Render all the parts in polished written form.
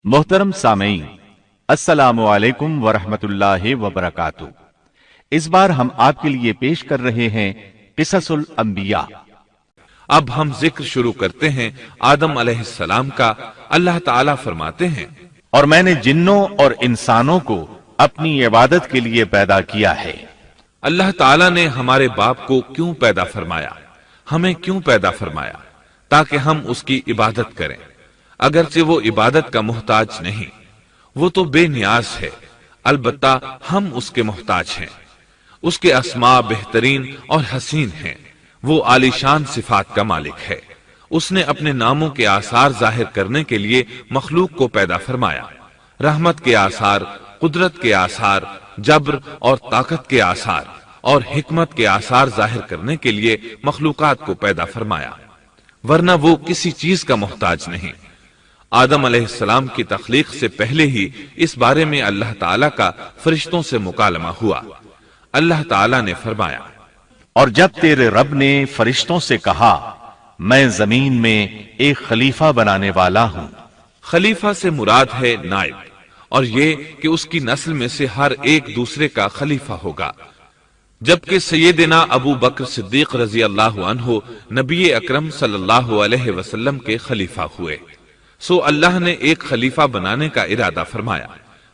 محترم سامعین، السلام علیکم ورحمۃ اللہ وبرکاتہ۔ اس بار ہم آپ کے لیے پیش کر رہے ہیں قصص الانبیاء۔ اب ہم ذکر شروع کرتے ہیں آدم علیہ السلام کا۔ اللہ تعالیٰ فرماتے ہیں، اور میں نے جنوں اور انسانوں کو اپنی عبادت کے لیے پیدا کیا ہے۔ اللہ تعالیٰ نے ہمارے باپ کو کیوں پیدا فرمایا؟ ہمیں کیوں پیدا فرمایا؟ تاکہ ہم اس کی عبادت کریں، اگرچہ وہ عبادت کا محتاج نہیں، وہ تو بے نیاز ہے، البتہ ہم اس کے محتاج ہیں۔ اس کے اسماء بہترین اور حسین ہیں، وہ عالی شان صفات کا مالک ہے۔ اس نے اپنے ناموں کے آثار ظاہر کرنے کے لیے مخلوق کو پیدا فرمایا۔ رحمت کے آثار، قدرت کے آثار، جبر اور طاقت کے آثار اور حکمت کے آثار ظاہر کرنے کے لیے مخلوقات کو پیدا فرمایا، ورنہ وہ کسی چیز کا محتاج نہیں۔ آدم علیہ السلام کی تخلیق سے پہلے ہی اس بارے میں اللہ تعالیٰ کا فرشتوں سے مکالمہ ہوا۔ اللہ تعالیٰ نے فرمایا، اور جب تیرے رب نے فرشتوں سے کہا، میں زمین میں ایک خلیفہ بنانے والا ہوں۔ خلیفہ سے مراد ہے نائب، اور یہ کہ اس کی نسل میں سے ہر ایک دوسرے کا خلیفہ ہوگا۔ جبکہ سیدنا ابو بکر صدیق رضی اللہ عنہ نبی اکرم صلی اللہ علیہ وسلم کے خلیفہ ہوئے، سو اللہ نے ایک خلیفہ بنانے کا ارادہ فرمایا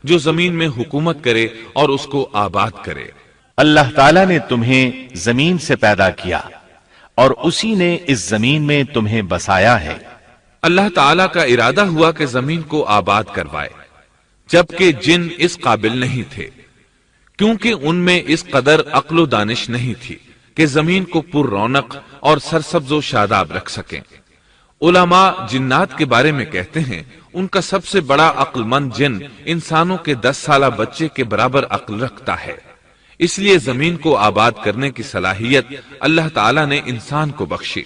جو زمین میں حکومت کرے اور اس کو آباد کرے۔ اللہ تعالیٰ نے تمہیں زمین سے پیدا کیا اور اسی نے اس زمین میں تمہیں بسایا ہے۔ اللہ تعالیٰ کا ارادہ ہوا کہ زمین کو آباد کروائے، جبکہ جن اس قابل نہیں تھے، کیونکہ ان میں اس قدر عقل و دانش نہیں تھی کہ زمین کو پر رونق اور سرسبز و شاداب رکھ سکیں۔ علماء جنات کے بارے میں کہتے ہیں ان کا سب سے بڑا عقل مند جن انسانوں کے 10 سالہ بچے کے برابر عقل رکھتا ہے، اس لیے زمین کو آباد کرنے کی صلاحیت اللہ تعالیٰ نے انسان کو بخشی۔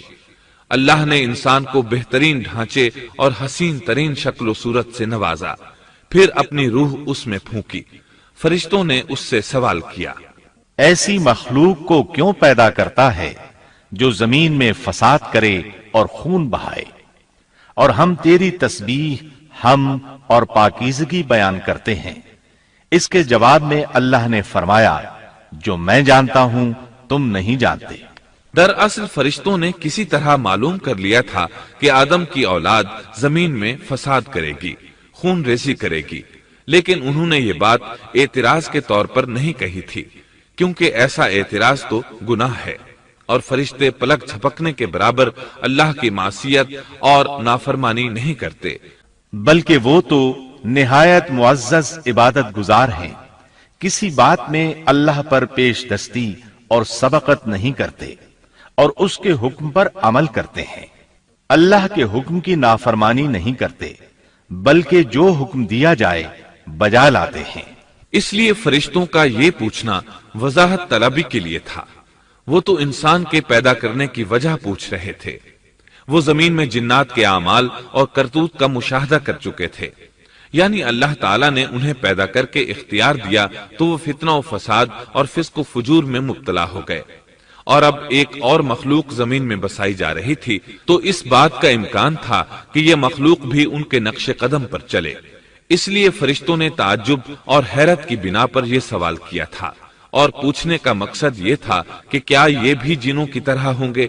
اللہ نے انسان کو بہترین ڈھانچے اور حسین ترین شکل و صورت سے نوازا، پھر اپنی روح اس میں پھونکی۔ فرشتوں نے اس سے سوال کیا، ایسی مخلوق کو کیوں پیدا کرتا ہے جو زمین میں فساد کرے اور خون بہائے؟ اور ہم تیری تسبیح، حمد اور پاکیزگی بیان کرتے ہیں۔ اس کے جواب میں اللہ نے فرمایا، جو میں جانتا ہوں تم نہیں جانتے۔ دراصل فرشتوں نے کسی طرح معلوم کر لیا تھا کہ آدم کی اولاد زمین میں فساد کرے گی، خون ریزی کرے گی، لیکن انہوں نے یہ بات اعتراض کے طور پر نہیں کہی تھی، کیونکہ ایسا اعتراض تو گناہ ہے، اور فرشتے پلک جھپکنے کے برابر اللہ کی معصیت اور نافرمانی نہیں کرتے، بلکہ وہ تو نہایت معزز عبادت گزار ہیں، کسی بات میں اللہ پر پیش دستی اور سبقت نہیں کرتے، اور اس کے حکم پر عمل کرتے ہیں۔ اللہ کے حکم کی نافرمانی نہیں کرتے، بلکہ جو حکم دیا جائے بجا لاتے ہیں۔ اس لیے فرشتوں کا یہ پوچھنا وضاحت طلبی کے لیے تھا، وہ تو انسان کے پیدا کرنے کی وجہ پوچھ رہے تھے۔ وہ زمین میں جنات کے اعمال اور کرتوت کا مشاہدہ کر چکے تھے، یعنی اللہ تعالیٰ نے انہیں پیدا کر کے اختیار دیا تو وہ فتنہ و فساد اور فسق و فجور میں مبتلا ہو گئے، اور اب ایک اور مخلوق زمین میں بسائی جا رہی تھی، تو اس بات کا امکان تھا کہ یہ مخلوق بھی ان کے نقش قدم پر چلے۔ اس لیے فرشتوں نے تعجب اور حیرت کی بنا پر یہ سوال کیا تھا، اور پوچھنے کا مقصد یہ تھا کہ کیا یہ بھی جنوں کی طرح ہوں گے؟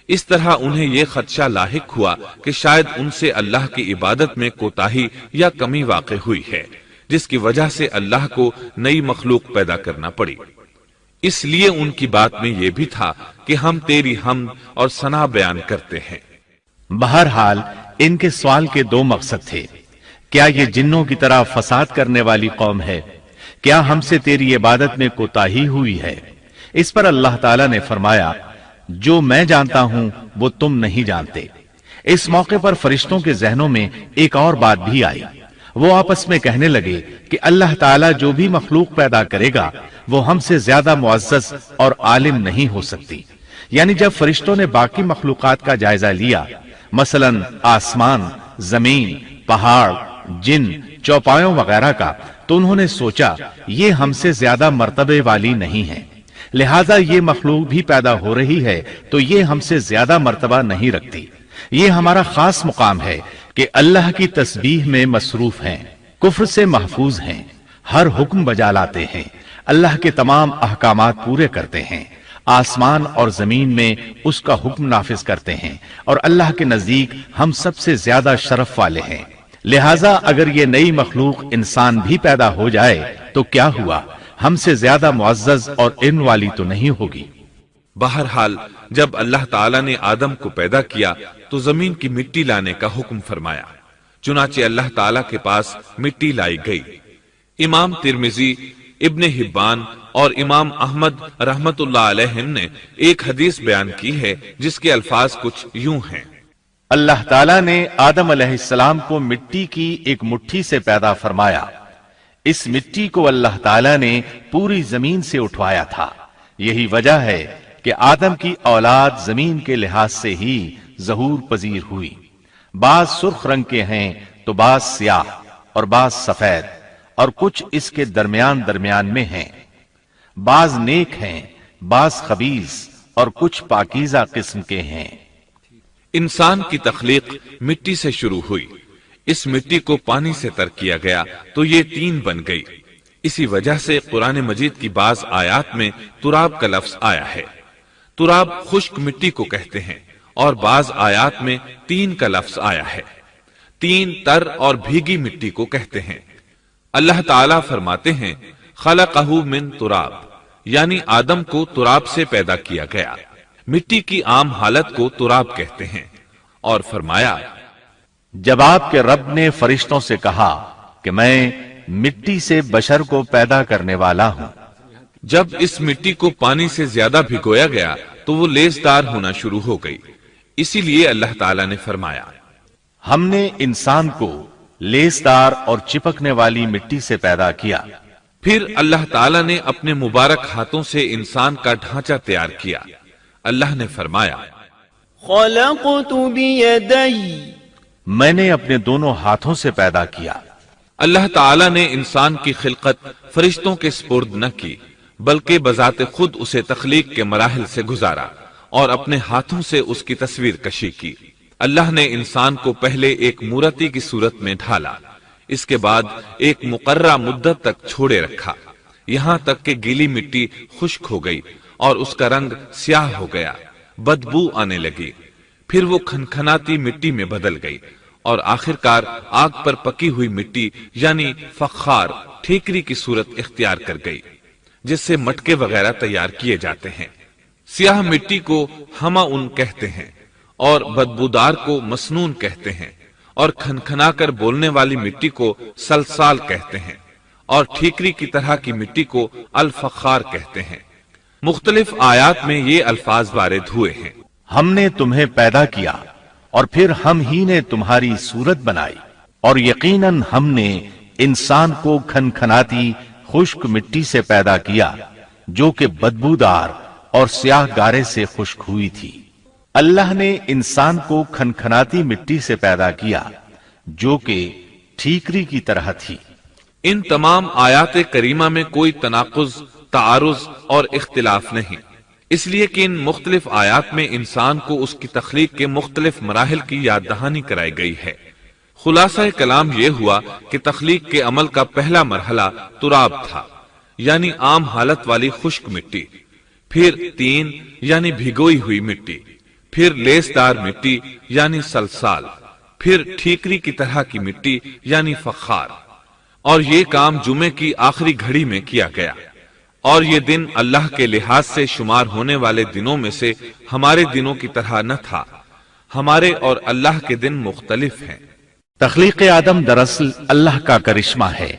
اس طرح انہیں یہ خدشہ لاحق ہوا کہ شاید ان سے اللہ کی عبادت میں کوتاہی یا کمی واقع ہوئی ہے، جس کی وجہ سے اللہ کو نئی مخلوق پیدا کرنا پڑی۔ اس لیے ان کی بات میں یہ بھی تھا کہ ہم تیری حمد اور ثنا بیان کرتے ہیں۔ بہرحال ان کے سوال کے دو مقصد تھے، کیا یہ جنوں کی طرح فساد کرنے والی قوم ہے؟ کیا ہم سے تیری عبادت میں کوتاہی ہوئی ہے؟ اس پر اللہ تعالیٰ نے فرمایا، جو میں جانتا ہوں وہ تم نہیں جانتے۔ اس موقع پر فرشتوں کے ذہنوں میں ایک اور بات بھی آئی، وہ آپس میں کہنے لگے کہ اللہ تعالیٰ جو بھی مخلوق پیدا کرے گا وہ ہم سے زیادہ معزز اور عالم نہیں ہو سکتی۔ یعنی جب فرشتوں نے باقی مخلوقات کا جائزہ لیا، مثلا آسمان، زمین، پہاڑ، جن، چوپایوں وغیرہ کا، تو انہوں نے سوچا یہ ہم سے زیادہ مرتبے والی نہیں ہے، لہذا یہ مخلوق بھی پیدا ہو رہی ہے تو یہ ہم سے زیادہ مرتبہ نہیں رکھتی، یہ ہمارا خاص مقام ہے، کہ اللہ کی تسبیح میں مصروف ہیں، کفر سے محفوظ ہیں، ہر حکم بجا لاتے ہیں، اللہ کے تمام احکامات پورے کرتے ہیں، آسمان اور زمین میں اس کا حکم نافذ کرتے ہیں، اور اللہ کے نزدیک ہم سب سے زیادہ شرف والے ہیں۔ لہٰذا اگر یہ نئی مخلوق انسان بھی پیدا ہو جائے تو کیا ہوا، ہم سے زیادہ معزز اور علم والی تو نہیں ہوگی۔ بہرحال جب اللہ تعالیٰ نے آدم کو پیدا کیا تو زمین کی مٹی لانے کا حکم فرمایا، چنانچہ اللہ تعالیٰ کے پاس مٹی لائی گئی۔ امام ترمذی، ابن حبان اور امام احمد رحمت اللہ علیہم نے ایک حدیث بیان کی ہے جس کے الفاظ کچھ یوں ہیں: اللہ تعالیٰ نے آدم علیہ السلام کو مٹی کی ایک مٹھی سے پیدا فرمایا، اس مٹی کو اللہ تعالیٰ نے پوری زمین سے اٹھوایا تھا، یہی وجہ ہے کہ آدم کی اولاد زمین کے لحاظ سے ہی ظہور پذیر ہوئی، بعض سرخ رنگ کے ہیں تو بعض سیاہ اور بعض سفید اور کچھ اس کے درمیان میں ہیں، بعض نیک ہیں بعض خبیث اور کچھ پاکیزہ قسم کے ہیں۔ انسان کی تخلیق مٹی سے شروع ہوئی، اس مٹی کو پانی سے تر کیا گیا تو یہ تین بن گئی، اسی وجہ سے قرآن مجید کی بعض آیات میں تراب کا لفظ آیا ہے۔ تراب خشک مٹی کو کہتے ہیں، اور بعض آیات میں تین کا لفظ آیا ہے، تین تر اور بھیگی مٹی کو کہتے ہیں۔ اللہ تعالیٰ فرماتے ہیں خلقہ من تراب، یعنی آدم کو تراب سے پیدا کیا گیا، مٹی کی عام حالت کو تراب کہتے ہیں، اور فرمایا جب آپ کے رب نے فرشتوں سے کہا کہ میں مٹی سے بشر کو پیدا کرنے والا ہوں، جب اس مٹی کو پانی سے زیادہ بھگویا گیا تو وہ لیسدار ہونا شروع ہو گئی، اسی لیے اللہ تعالیٰ نے فرمایا ہم نے انسان کو لیسدار اور چپکنے والی مٹی سے پیدا کیا۔ پھر اللہ تعالیٰ نے اپنے مبارک ہاتھوں سے انسان کا ڈھانچہ تیار کیا۔ اللہ نے فرمایا خلقت بیدی، میں نے اپنے دونوں ہاتھوں سے پیدا کیا۔ اللہ تعالیٰ نے انسان کی خلقت فرشتوں کے سپرد نہ کی، بلکہ بذات خود اسے تخلیق کے مراحل سے گزارا اور اپنے ہاتھوں سے اس کی تصویر کشی کی۔ اللہ نے انسان کو پہلے ایک مورتی کی صورت میں ڈھالا، اس کے بعد ایک مقررہ مدت تک چھوڑے رکھا، یہاں تک کہ گیلی مٹی خشک ہو گئی اور اس کا رنگ سیاہ ہو گیا، بدبو آنے لگی، پھر وہ کھنکھناتی مٹی میں بدل گئی، اور آخرکار آگ پر پکی ہوئی مٹی یعنی فخار ٹھیکری کی صورت اختیار کر گئی، جس سے مٹکے وغیرہ تیار کیے جاتے ہیں۔ سیاہ مٹی کو ہما ان کہتے ہیں اور بدبودار کو مسنون کہتے ہیں، اور کھنکھنا کر بولنے والی مٹی کو سلسال کہتے ہیں، اور ٹھیکری کی طرح کی مٹی کو الفخار کہتے ہیں۔ مختلف آیات میں یہ الفاظ وارد ہوئے ہیں۔ ہم نے تمہیں پیدا کیا اور پھر ہم ہی نے تمہاری صورت بنائی، اور یقیناً ہم نے انسان کو کھنکھناتی خشک مٹی سے پیدا کیا جو کہ بدبودار اور سیاہ گارے سے خشک ہوئی تھی۔ اللہ نے انسان کو کھنکھناتی مٹی سے پیدا کیا جو کہ ٹھیکری کی طرح تھی۔ ان تمام آیات کریمہ میں کوئی تناقض، تعارض اور اختلاف نہیں، اس لیے کہ ان مختلف آیات میں انسان کو اس کی تخلیق کے مختلف مراحل کی یاد دہانی کرائی گئی ہے۔ خلاصہ کلام یہ ہوا کہ تخلیق کے عمل کا پہلا مرحلہ تراب تھا، یعنی عام حالت والی خشک مٹی، پھر تین یعنی بھگوئی ہوئی مٹی، پھر لیسدار مٹی یعنی سلسال، پھر ٹھیکری کی طرح کی مٹی یعنی فخار، اور یہ کام جمعے کی آخری گھڑی میں کیا گیا، اور یہ دن اللہ کے لحاظ سے شمار ہونے والے دنوں میں سے ہمارے دنوں کی طرح نہ تھا، ہمارے اور اللہ کے دن مختلف ہیں۔ تخلیق آدم دراصل اللہ کا کرشمہ ہے،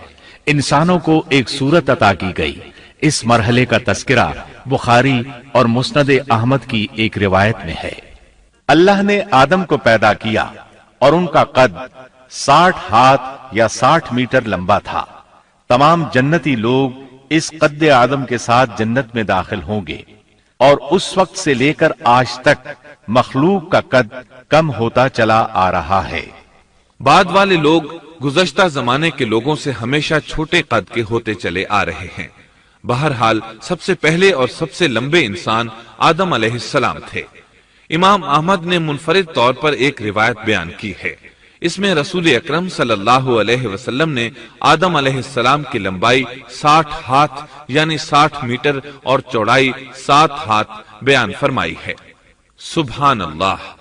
انسانوں کو ایک صورت عطا کی گئی۔ اس مرحلے کا تذکرہ بخاری اور مسند احمد کی ایک روایت میں ہے۔ اللہ نے آدم کو پیدا کیا اور ان کا قد 60 ہاتھ یا 60 میٹر لمبا تھا۔ تمام جنتی لوگ اس قد آدم کے ساتھ جنت میں داخل ہوں گے، اور اس وقت سے لے کر آج تک مخلوق کا قد کم ہوتا چلا آ رہا ہے۔ بعد والے لوگ گزشتہ زمانے کے لوگوں سے ہمیشہ چھوٹے قد کے ہوتے چلے آ رہے ہیں۔ بہرحال سب سے پہلے اور سب سے لمبے انسان آدم علیہ السلام تھے۔ امام احمد نے منفرد طور پر ایک روایت بیان کی ہے۔ اس میں رسول اکرم صلی اللہ علیہ وسلم نے آدم علیہ السلام کی لمبائی 60 ہاتھ یعنی 60 میٹر اور چوڑائی 7 ہاتھ بیان فرمائی ہے۔ سبحان اللہ!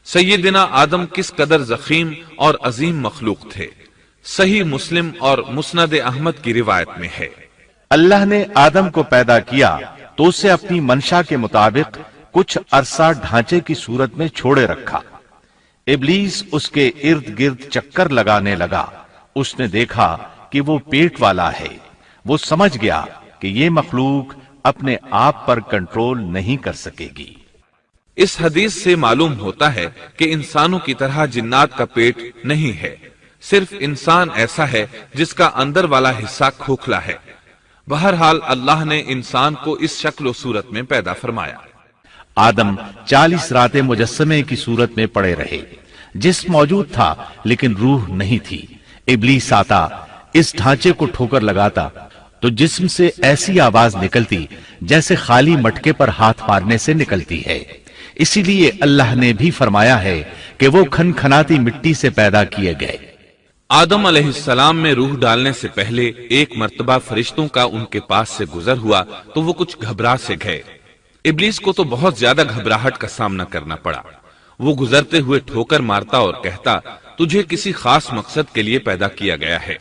سیدنا آدم کس قدر ضخیم اور عظیم مخلوق تھے۔ صحیح مسلم اور مسند احمد کی روایت میں ہے، اللہ نے آدم کو پیدا کیا تو اسے اپنی منشا کے مطابق کچھ عرصہ ڈھانچے کی صورت میں چھوڑے رکھا۔ ابلیس اس کے ارد گرد چکر لگانے لگا۔ اس نے دیکھا کہ وہ پیٹ والا ہے۔ وہ سمجھ گیا کہ یہ مخلوق اپنے آپ پر کنٹرول نہیں کر سکے گی۔ اس حدیث سے معلوم ہوتا ہے کہ انسانوں کی طرح جنات کا پیٹ نہیں ہے، صرف انسان ایسا ہے جس کا اندر والا حصہ کھوکھلا ہے۔ بہرحال اللہ نے انسان کو اس شکل و صورت میں پیدا فرمایا۔ آدم 40 راتیں مجسمے کی صورت میں پڑے رہے۔ جسم موجود تھا لیکن روح نہیں تھی۔ ابلیس آتا، اس ڈھانچے کو ٹھوکر لگاتا تو جسم سے ایسی آواز نکلتی جیسے خالی مٹکے پر ہاتھ مارنے سے نکلتی ہے۔ اسی لیے اللہ نے بھی فرمایا ہے کہ وہ کھنکھناتی مٹی سے پیدا کیے گئے۔ آدم علیہ السلام میں روح ڈالنے سے پہلے ایک مرتبہ فرشتوں کا ان کے پاس سے گزر ہوا تو وہ کچھ گھبرا سے گئے۔ ابلیس کو تو بہت زیادہ گھبراہٹ کا سامنا کرنا پڑا۔ وہ گزرتے ہوئے ٹھوکر مارتا اور کہتا، تجھے کسی خاص مقصد کے لیے پیدا کیا گیا ہے۔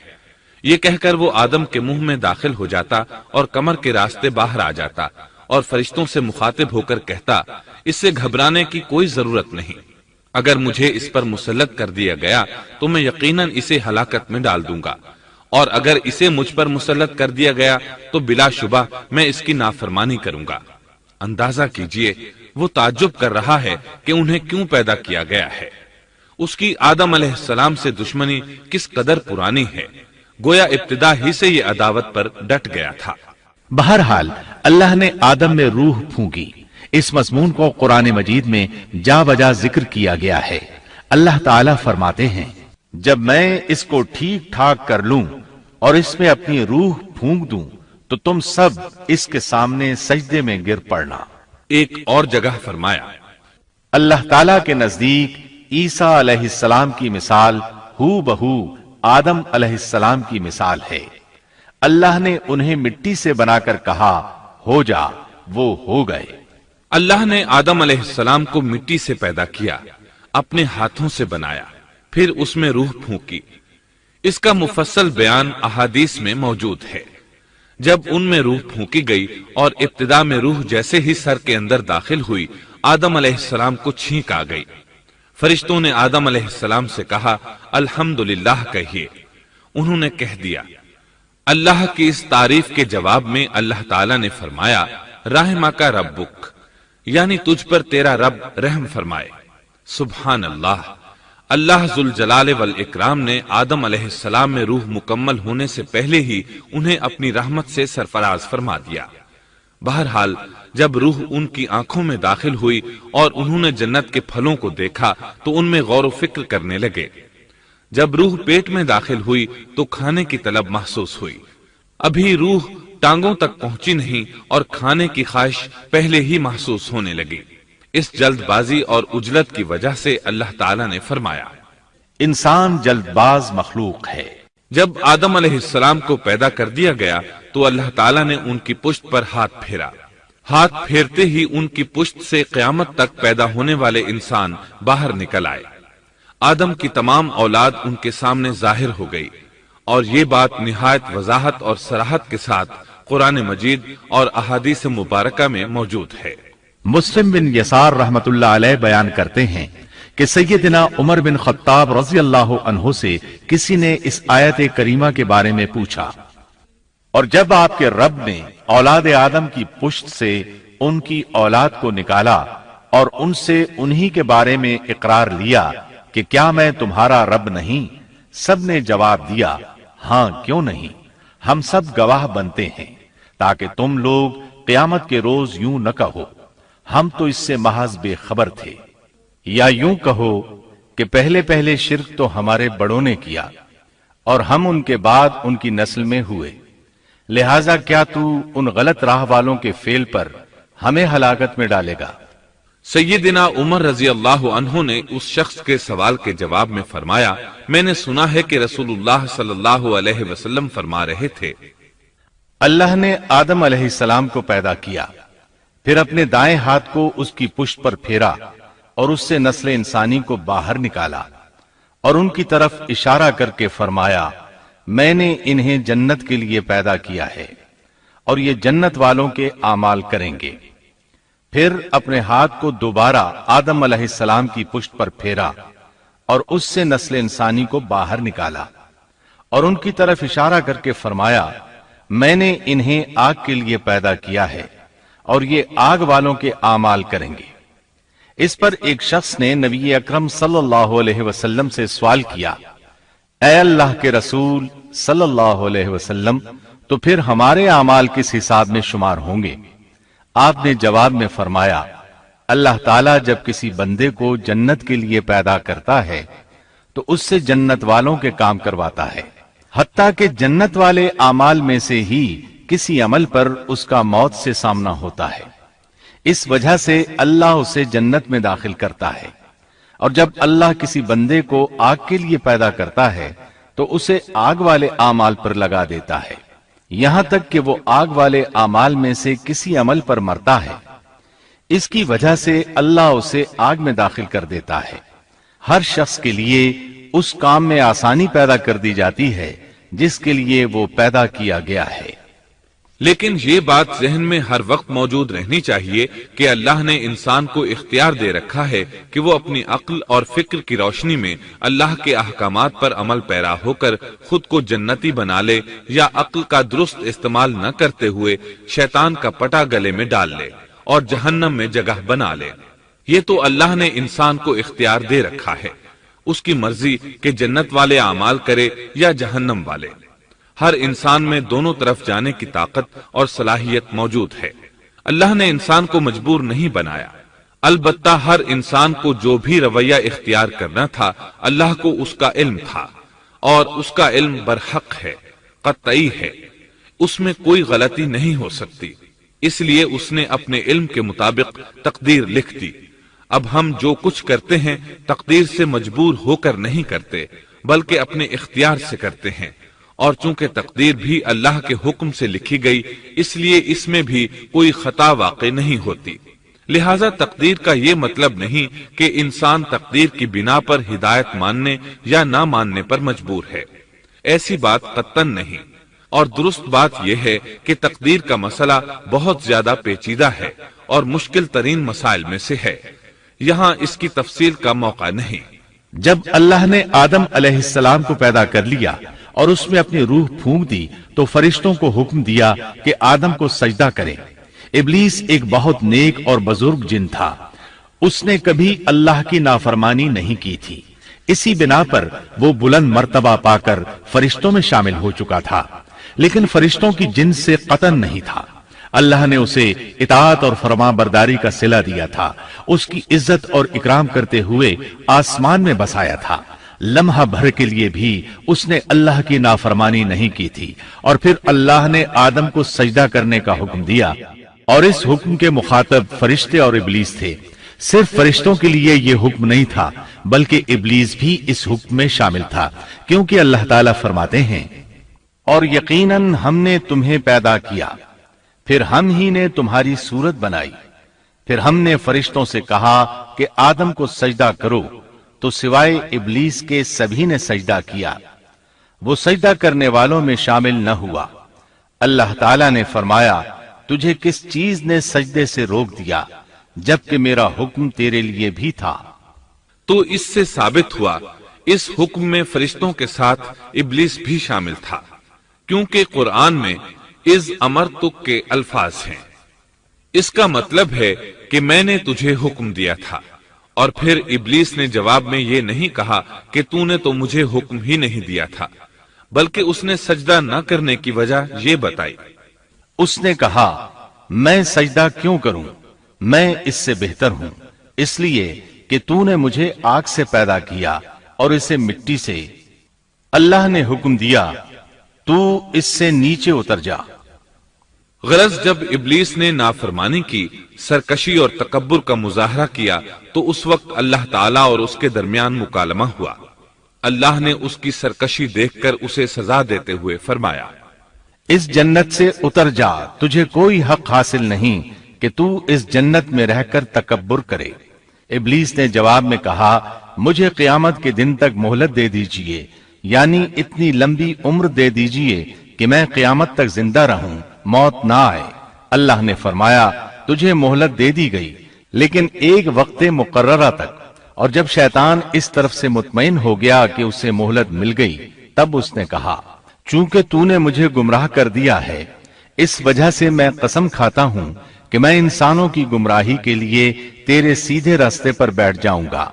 یہ کہہ کر وہ آدم کے منہ میں داخل ہو جاتا اور کمر کے راستے باہر آ جاتا اور فرشتوں سے مخاطب ہو کر کہتا، اس سے گھبرانے کی کوئی ضرورت نہیں۔ اگر مجھے اس پر مسلط کر دیا گیا تو میں یقیناً اسے ہلاکت میں ڈال دوں گا، اور اگر اسے مجھ پر مسلط کر دیا گیا تو بلا شبہ میں اس کی نافرمانی کروں گا۔ اندازہ کیجئے وہ تعجب کر رہا ہے کہ انہیں کیوں پیدا کیا گیا ہے۔ اس کی آدم علیہ السلام سے دشمنی کس قدر پرانی ہے، گویا ابتدا ہی سے یہ عداوت پر ڈٹ گیا تھا۔ بہرحال اللہ نے آدم میں روح پھونکی۔ اس مضمون کو قرآن مجید میں جا بجا ذکر کیا گیا ہے۔ اللہ تعالیٰ فرماتے ہیں، جب میں اس کو ٹھیک ٹھاک کر لوں اور اس میں اپنی روح پھونک دوں تو تم سب اس کے سامنے سجدے میں گر پڑنا۔ ایک اور جگہ فرمایا، اللہ تعالیٰ کے نزدیک عیسیٰ علیہ السلام کی مثال ہو بہو آدم علیہ السلام کی مثال ہے۔ اللہ نے انہیں مٹی سے بنا کر کہا، ہو جا، وہ ہو گئے۔ اللہ نے آدم علیہ السلام کو مٹی سے پیدا کیا، اپنے ہاتھوں سے بنایا، پھر اس میں روح پھونکی۔ اس کا مفصل بیان احادیث میں موجود ہے۔ جب ان میں روح پھونکی گئی اور ابتدا میں روح جیسے ہی سر کے اندر داخل ہوئی، آدم علیہ السلام کو چھینک آ گئی۔ فرشتوں نے آدم علیہ السلام سے کہا، الحمدللہ کہیے۔ انہوں نے کہہ دیا۔ اللہ کی اس تعریف کے جواب میں اللہ تعالیٰ نے فرمایا، رحمک ربک، یعنی تجھ پر تیرا رب رحم فرمائے۔ سبحان اللہ! اللہ ذوالجلال والاکرام نے آدم علیہ السلام میں روح مکمل ہونے سے پہلے ہی انہیں اپنی رحمت سے سرفراز فرما دیا۔ بہرحال جب روح ان کی آنکھوں میں داخل ہوئی اور انہوں نے جنت کے پھلوں کو دیکھا تو ان میں غور و فکر کرنے لگے۔ جب روح پیٹ میں داخل ہوئی تو کھانے کی طلب محسوس ہوئی۔ ابھی روح ٹانگوں تک پہنچی نہیں اور کھانے کی خواہش پہلے ہی محسوس ہونے لگی۔ اس جلد بازی اور عجلت کی وجہ سے اللہ تعالیٰ نے فرمایا، انسان جلد باز مخلوق ہے۔ جب آدم علیہ السلام کو پیدا کر دیا گیا تو اللہ تعالیٰ نے ان کی پشت پر ہاتھ پھیرا۔ ہاتھ پھیرتے ہی ان کی پشت سے قیامت تک پیدا ہونے والے انسان باہر نکل آئے۔ آدم کی تمام اولاد ان کے سامنے ظاہر ہو گئی، اور یہ بات نہایت وضاحت اور صراحت کے ساتھ قرآن مجید اور احادیث مبارکہ میں موجود ہے۔ مسلم بن یسار رحمت اللہ علیہ بیان کرتے ہیں کہ سیدنا عمر بن خطاب رضی اللہ عنہ سے کسی نے اس آیت کریمہ کے بارے میں پوچھا، اور جب آپ کے رب نے اولاد آدم کی پشت سے ان کی اولاد کو نکالا اور ان سے انہی کے بارے میں اقرار لیا کہ کیا میں تمہارا رب نہیں، سب نے جواب دیا، ہاں کیوں نہیں، ہم سب گواہ بنتے ہیں، تاکہ تم لوگ قیامت کے روز یوں نہ کہو ہم تو اس سے محض بے خبر تھے، یا یوں کہو کہ پہلے پہلے شرک تو ہمارے بڑوں نے کیا اور ہم ان کے بعد ان کی نسل میں ہوئے، لہذا کیا تو ان غلط راہ والوں کے فعل پر ہمیں ہلاکت میں ڈالے گا۔ سیدنا عمر رضی اللہ عنہ نے اس شخص کے سوال کے جواب میں فرمایا، میں نے سنا ہے کہ رسول اللہ صلی اللہ علیہ وسلم فرما رہے تھے، اللہ نے آدم علیہ السلام کو پیدا کیا، پھر اپنے دائیں ہاتھ کو اس کی پشت پر پھیرا اور اس سے نسل انسانی کو باہر نکالا اور ان کی طرف اشارہ کر کے فرمایا، میں نے انہیں جنت کے لیے پیدا کیا ہے اور یہ جنت والوں کے اعمال کریں گے۔ پھر اپنے ہاتھ کو دوبارہ آدم علیہ السلام کی پشت پر پھیرا اور اس سے نسل انسانی کو باہر نکالا اور ان کی طرف اشارہ کر کے فرمایا، میں نے انہیں آگ کے لیے پیدا کیا ہے اور یہ آگ والوں کے اعمال کریں گے۔ اس پر ایک شخص نے نبی اکرم صلی اللہ علیہ وسلم سے سوال کیا، اے اللہ کے رسول صلی اللہ علیہ وسلم، تو پھر ہمارے اعمال کس حساب میں شمار ہوں گے؟ آپ نے جواب میں فرمایا، اللہ تعالیٰ جب کسی بندے کو جنت کے لیے پیدا کرتا ہے تو اس سے جنت والوں کے کام کرواتا ہے، حتیٰ کہ جنت والے اعمال میں سے ہی کسی عمل پر اس کا موت سے سامنا ہوتا ہے، اس وجہ سے اللہ اسے جنت میں داخل کرتا ہے، اور جب اللہ کسی بندے کو آگ کے لیے پیدا کرتا ہے تو اسے آگ والے اعمال پر لگا دیتا ہے، یہاں تک کہ وہ آگ والے اعمال میں سے کسی عمل پر مرتا ہے، اس کی وجہ سے اللہ اسے آگ میں داخل کر دیتا ہے۔ ہر شخص کے لیے اس کام میں آسانی پیدا کر دی جاتی ہے جس کے لیے وہ پیدا کیا گیا ہے۔ لیکن یہ بات ذہن میں ہر وقت موجود رہنی چاہیے کہ اللہ نے انسان کو اختیار دے رکھا ہے کہ وہ اپنی عقل اور فکر کی روشنی میں اللہ کے احکامات پر عمل پیرا ہو کر خود کو جنتی بنا لے، یا عقل کا درست استعمال نہ کرتے ہوئے شیطان کا پٹا گلے میں ڈال لے اور جہنم میں جگہ بنا لے۔ یہ تو اللہ نے انسان کو اختیار دے رکھا ہے، اس کی مرضی کہ جنت والے اعمال کرے یا جہنم والے۔ ہر انسان میں دونوں طرف جانے کی طاقت اور صلاحیت موجود ہے۔ اللہ نے انسان کو مجبور نہیں بنایا، البتہ ہر انسان کو جو بھی رویہ اختیار کرنا تھا اللہ کو اس کا علم تھا، اور اس کا علم برحق ہے، قطعی ہے، اس میں کوئی غلطی نہیں ہو سکتی، اس لیے اس نے اپنے علم کے مطابق تقدیر لکھ دی۔ اب ہم جو کچھ کرتے ہیں تقدیر سے مجبور ہو کر نہیں کرتے، بلکہ اپنے اختیار سے کرتے ہیں، اور چونکہ تقدیر بھی اللہ کے حکم سے لکھی گئی اس لیے اس میں بھی کوئی خطا واقع نہیں ہوتی۔ لہذا تقدیر کا یہ مطلب نہیں کہ انسان تقدیر کی بنا پر ہدایت ماننے یا نہ ماننے پر مجبور ہے، ایسی بات قطعاً نہیں۔ اور درست بات یہ ہے کہ تقدیر کا مسئلہ بہت زیادہ پیچیدہ ہے اور مشکل ترین مسائل میں سے ہے، یہاں اس کی تفصیل کا موقع نہیں۔ جب اللہ نے آدم علیہ السلام کو پیدا کر لیا اور اس میں اپنی روح پھونک دی تو فرشتوں کو حکم دیا کہ آدم کو سجدہ کریں۔ ابلیس ایک بہت نیک اور بزرگ جن تھا، اس نے کبھی اللہ کی نافرمانی نہیں کی تھی، اسی بنا پر وہ بلند مرتبہ پا کر فرشتوں میں شامل ہو چکا تھا، لیکن فرشتوں کی جنس سے قطعاً نہیں تھا۔ اللہ نے اسے اطاعت اور فرما برداری کا صلہ دیا تھا، اس کی عزت اور اکرام کرتے ہوئے آسمان میں بسایا تھا، لمحہ بھر کے لیے بھی اس نے اللہ کی نافرمانی نہیں کی تھی، اور پھر اللہ نے آدم کو سجدہ کرنے کا حکم دیا، اور اس حکم کے مخاطب فرشتے اور ابلیس تھے۔ صرف فرشتوں کے لیے یہ حکم نہیں تھا بلکہ ابلیس بھی اس حکم میں شامل تھا، کیونکہ اللہ تعالیٰ فرماتے ہیں، اور یقیناً ہم نے تمہیں پیدا کیا، پھر ہم ہی نے تمہاری صورت بنائی، پھر ہم نے فرشتوں سے کہا کہ آدم کو سجدہ کرو، تو سوائے ابلیس کے سبھی نے سجدہ کیا، وہ سجدہ کرنے والوں میں شامل نہ ہوا۔ اللہ تعالیٰ نے فرمایا، تجھے کس چیز نے سجدے سے روک دیا جبکہ میرا حکم تیرے لیے بھی تھا؟ تو اس سے ثابت ہوا اس حکم میں فرشتوں کے ساتھ ابلیس بھی شامل تھا، کیونکہ قرآن میں اذ امرتک کے الفاظ ہیں۔ اس کا مطلب ہے کہ میں نے تجھے حکم دیا تھا، اور پھر ابلیس نے جواب میں یہ نہیں کہا کہ تو نے تو مجھے حکم ہی نہیں دیا تھا، بلکہ اس نے سجدہ نہ کرنے کی وجہ یہ بتائی۔ اس نے کہا، میں سجدہ کیوں کروں، میں اس سے بہتر ہوں، اس لیے کہ تو نے مجھے آگ سے پیدا کیا اور اسے مٹی سے۔ اللہ نے حکم دیا، تو اس سے نیچے اتر جا۔ غرض جب ابلیس نے نافرمانی کی، سرکشی اور تکبر کا مظاہرہ کیا تو اس وقت اللہ تعالیٰ اور اس کے درمیان مکالمہ ہوا۔ اللہ نے اس کی سرکشی دیکھ کر اسے سزا دیتے ہوئے فرمایا، اس جنت سے اتر جا، تجھے کوئی حق حاصل نہیں کہ تو اس جنت میں رہ کر تکبر کرے۔ ابلیس نے جواب میں کہا، مجھے قیامت کے دن تک مہلت دے دیجئے، یعنی اتنی لمبی عمر دے دیجئے کہ میں قیامت تک زندہ رہوں، موت نہ آئے۔ اللہ نے فرمایا، تجھے مہلت دے دی گئی، لیکن ایک وقت مقررہ تک۔ اور جب شیطان اس طرف سے مطمئن ہو گیا کہ اسے مہلت مل گئی، تب اس نے کہا، چونکہ تو نے مجھے گمراہ کر دیا ہے، اس وجہ سے میں قسم کھاتا ہوں کہ میں انسانوں کی گمراہی کے لیے تیرے سیدھے راستے پر بیٹھ جاؤں گا،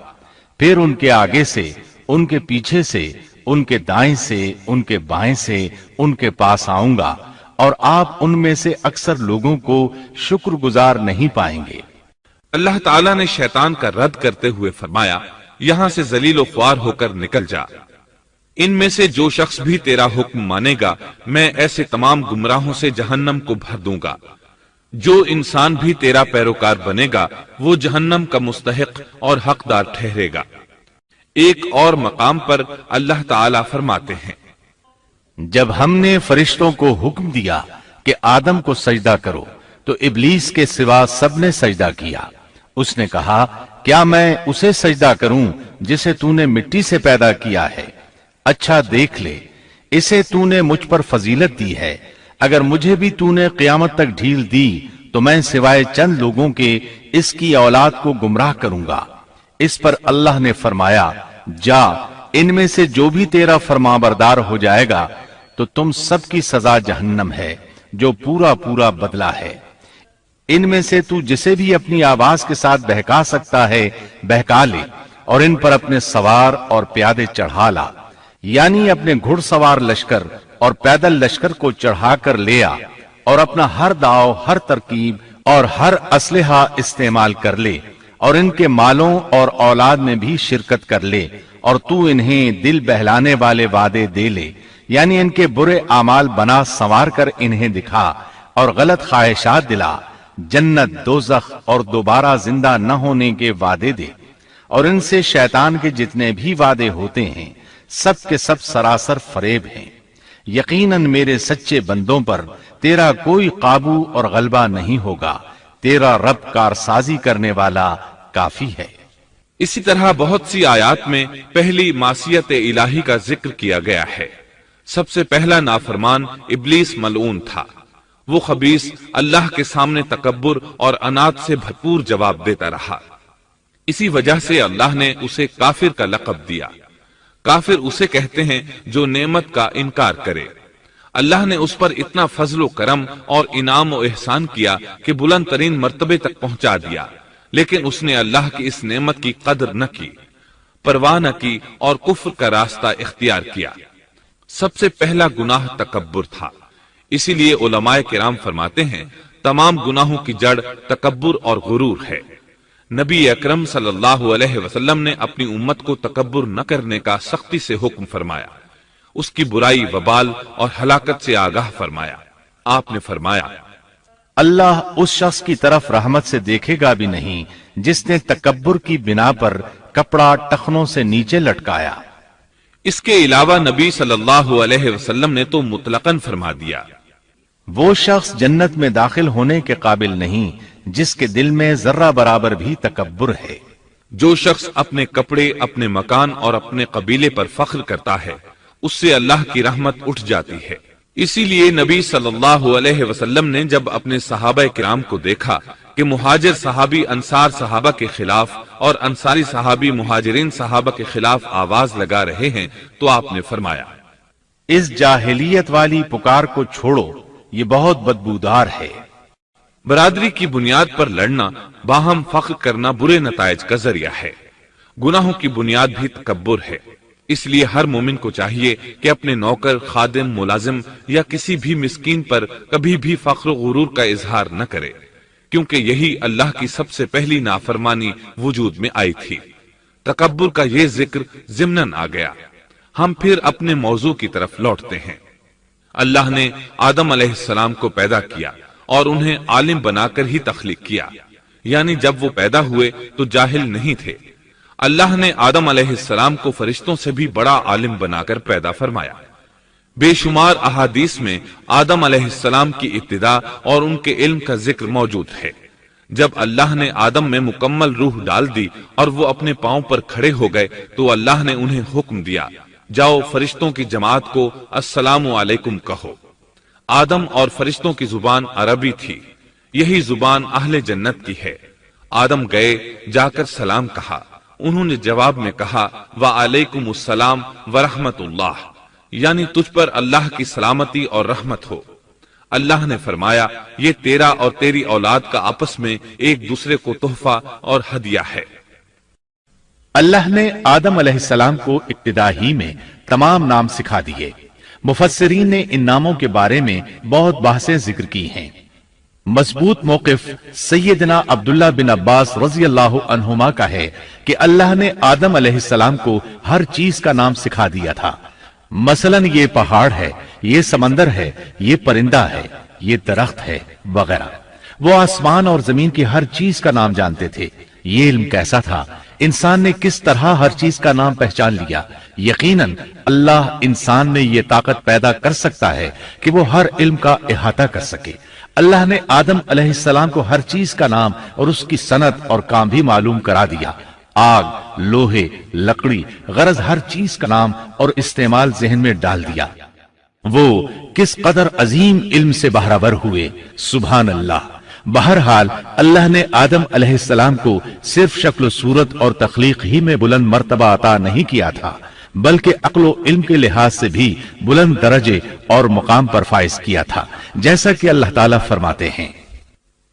پھر ان کے آگے سے، ان کے پیچھے سے، ان کے دائیں سے، ان کے بائیں سے، ان کے پاس آؤں گا، اور آپ ان میں سے اکثر لوگوں کو شکر گزار نہیں پائیں گے۔ اللہ تعالیٰ نے شیطان کا رد کرتے ہوئے فرمایا، یہاں سے ذلیل و خوار ہو کر نکل جا۔ ان میں سے جو شخص بھی تیرا حکم مانے گا، میں ایسے تمام گمراہوں سے جہنم کو بھر دوں گا۔ جو انسان بھی تیرا پیروکار بنے گا، وہ جہنم کا مستحق اور حقدار ٹھہرے گا۔ ایک اور مقام پر اللہ تعالیٰ فرماتے ہیں، جب ہم نے فرشتوں کو حکم دیا کہ آدم کو سجدہ کرو تو ابلیس کے سوا سب نے سجدہ کیا۔ اس نے کہا، کیا میں اسے سجدہ کروں جسے تو نے مٹی سے پیدا کیا ہے؟ اچھا دیکھ لے، اسے تو نے مجھ پر فضیلت دی ہے، اگر مجھے بھی تو نے قیامت تک ڈھیل دی تو میں سوائے چند لوگوں کے اس کی اولاد کو گمراہ کروں گا۔ اس پر اللہ نے فرمایا، جا، ان میں سے جو بھی تیرا فرمانبردار ہو جائے گا تو تم سب کی سزا جہنم ہے، جو پورا پورا بدلہ ہے۔ ان میں سے تو جسے بھی اپنی آواز کے ساتھ بہکا سکتا ہے بہکا لے، اور ان پر اپنے سوار اور پیادے چڑھا لا، یعنی اپنے گھڑ سوار لشکر اور پیدل لشکر کو چڑھا کر لے آ، اور اپنا ہر داؤ، ہر ترکیب اور ہر اسلحہ استعمال کر لے، اور ان کے مالوں اور اولاد میں بھی شرکت کر لے، اور تو انہیں دل بہلانے والے وعدے دے لے، یعنی ان کے برے اعمال بنا سنوار کر انہیں دکھا، اور غلط خواہشات دلا، جنت، دوزخ اور دوبارہ زندہ نہ ہونے کے وعدے دے، اور ان سے شیطان کے جتنے بھی وعدے ہوتے ہیں سب کے سب سراسر فریب ہیں۔ یقیناً میرے سچے بندوں پر تیرا کوئی قابو اور غلبہ نہیں ہوگا، تیرا رب کارسازی کرنے والا کافی ہے۔ اسی طرح بہت سی آیات میں پہلی معصیت الہی کا ذکر کیا گیا ہے۔ سب سے پہلا نافرمان ابلیس ملعون تھا۔ وہ خبیث اللہ کے سامنے تکبر اور انات سے بھرپور جواب دیتا رہا۔ اسی وجہ سے اللہ نے اسے کافر کا لقب دیا۔ کافر اسے کہتے ہیں جو نعمت کا انکار کرے۔ اللہ نے اس پر اتنا فضل و کرم اور انعام و احسان کیا کہ بلند ترین مرتبے تک پہنچا دیا، لیکن اس نے اللہ کی اس نعمت کی قدر نہ کی، پرواہ نہ کی اور کفر کا راستہ اختیار کیا۔ سب سے پہلا گناہ تکبر تھا۔ اسی لیے علماء کرام فرماتے ہیں، تمام گناہوں کی جڑ تکبر اور غرور ہے۔ نبی اکرم صلی اللہ علیہ وسلم نے اپنی امت کو تکبر نہ کرنے کا سختی سے حکم فرمایا، اس کی برائی، وبال اور ہلاکت سے آگاہ فرمایا۔ آپ نے فرمایا، اللہ اس شخص کی طرف رحمت سے دیکھے گا بھی نہیں جس نے تکبر کی بنا پر کپڑا ٹخنوں سے نیچے لٹکایا۔ اس کے علاوہ نبی صلی اللہ علیہ وسلم نے تو مطلقاً فرما دیا، وہ شخص جنت میں داخل ہونے کے قابل نہیں جس کے دل میں ذرہ برابر بھی تکبر ہے۔ جو شخص اپنے کپڑے، اپنے مکان اور اپنے قبیلے پر فخر کرتا ہے، اس سے اللہ کی رحمت اٹھ جاتی ہے۔ اسی لیے نبی صلی اللہ علیہ وسلم نے جب اپنے صحابہ کرام کو دیکھا کہ مہاجر صحابی انصار صحابہ کے خلاف اور انصاری صحابی مہاجرین صحابہ کے خلاف آواز لگا رہے ہیں تو آپ نے فرمایا، اس جاہلیت والی پکار کو چھوڑو، یہ بہت بدبودار ہے۔ برادری کی بنیاد پر لڑنا، باہم فخر کرنا برے نتائج کا ذریعہ ہے۔ گناہوں کی بنیاد بھی تکبر ہے۔ اس لیے ہر مومن کو چاہیے کہ اپنے نوکر، خادم، ملازم یا کسی بھی مسکین پر کبھی بھی فخر و غرور کا اظہار نہ کرے، کیونکہ یہی اللہ کی سب سے پہلی نافرمانی وجود میں آئی تھی۔ تکبر کا یہ ذکر ضمناً آ گیا۔ ہم پھر اپنے موضوع کی طرف لوٹتے ہیں۔ اللہ نے آدم علیہ السلام کو پیدا کیا اور انہیں عالم بنا کر ہی تخلیق کیا، یعنی جب وہ پیدا ہوئے تو جاہل نہیں تھے۔ اللہ نے آدم علیہ السلام کو فرشتوں سے بھی بڑا عالم بنا کر پیدا فرمایا۔ بے شمار احادیث میں آدم علیہ السلام کی ابتدا اور ان کے علم کا ذکر موجود ہے۔ جب اللہ نے آدم میں مکمل روح ڈال دی اور وہ اپنے پاؤں پر کھڑے ہو گئے تو اللہ نے انہیں حکم دیا، جاؤ فرشتوں کی جماعت کو السلام علیکم کہو۔ آدم اور فرشتوں کی زبان عربی تھی، یہی زبان اہل جنت کی ہے۔ آدم گئے، جا کر سلام کہا، انہوں نے جواب میں کہا وعلیکم السلام ورحمت اللہ، یعنی تجھ پر اللہ کی سلامتی اور رحمت ہو۔ اللہ نے فرمایا یہ تیرا اور تیری اولاد کا آپس میں ایک دوسرے کو تحفہ اور ہدیہ ہے۔ اللہ نے آدم علیہ السلام کو ابتدا ہی میں تمام نام سکھا دیے۔ مفسرین نے ان ناموں کے بارے میں بہت بحثیں ذکر کی ہیں۔ مضبوط موقف سیدنا عبداللہ بن عباس رضی اللہ عنہما کا ہے کہ اللہ نے آدم علیہ السلام کو ہر چیز کا نام سکھا دیا تھا، مثلا یہ پہاڑ ہے، یہ سمندر ہے، یہ پرندہ ہے، یہ درخت ہے وغیرہ۔ وہ آسمان اور زمین کی ہر چیز کا نام جانتے تھے۔ یہ علم کیسا تھا، انسان نے کس طرح ہر چیز کا نام پہچان لیا۔ یقیناً اللہ انسان میں یہ طاقت پیدا کر سکتا ہے کہ وہ ہر علم کا احاطہ کر سکے۔ اللہ نے آدم علیہ السلام کو ہر چیز کا نام اور اس کی صنعت اور کام بھی معلوم کرا دیا۔ آگ، لوہے، لکڑی، غرض ہر چیز کا نام اور استعمال ذہن میں ڈال دیا۔ وہ کس قدر عظیم علم سے بہرور ہوئے، سبحان اللہ۔ بہرحال اللہ نے آدم علیہ السلام کو صرف شکل و صورت اور تخلیق ہی میں بلند مرتبہ عطا نہیں کیا تھا، بلکہ عقل و علم کے لحاظ سے بھی بلند درجے اور مقام پر فائز کیا تھا، جیسا کہ اللہ تعالیٰ فرماتے ہیں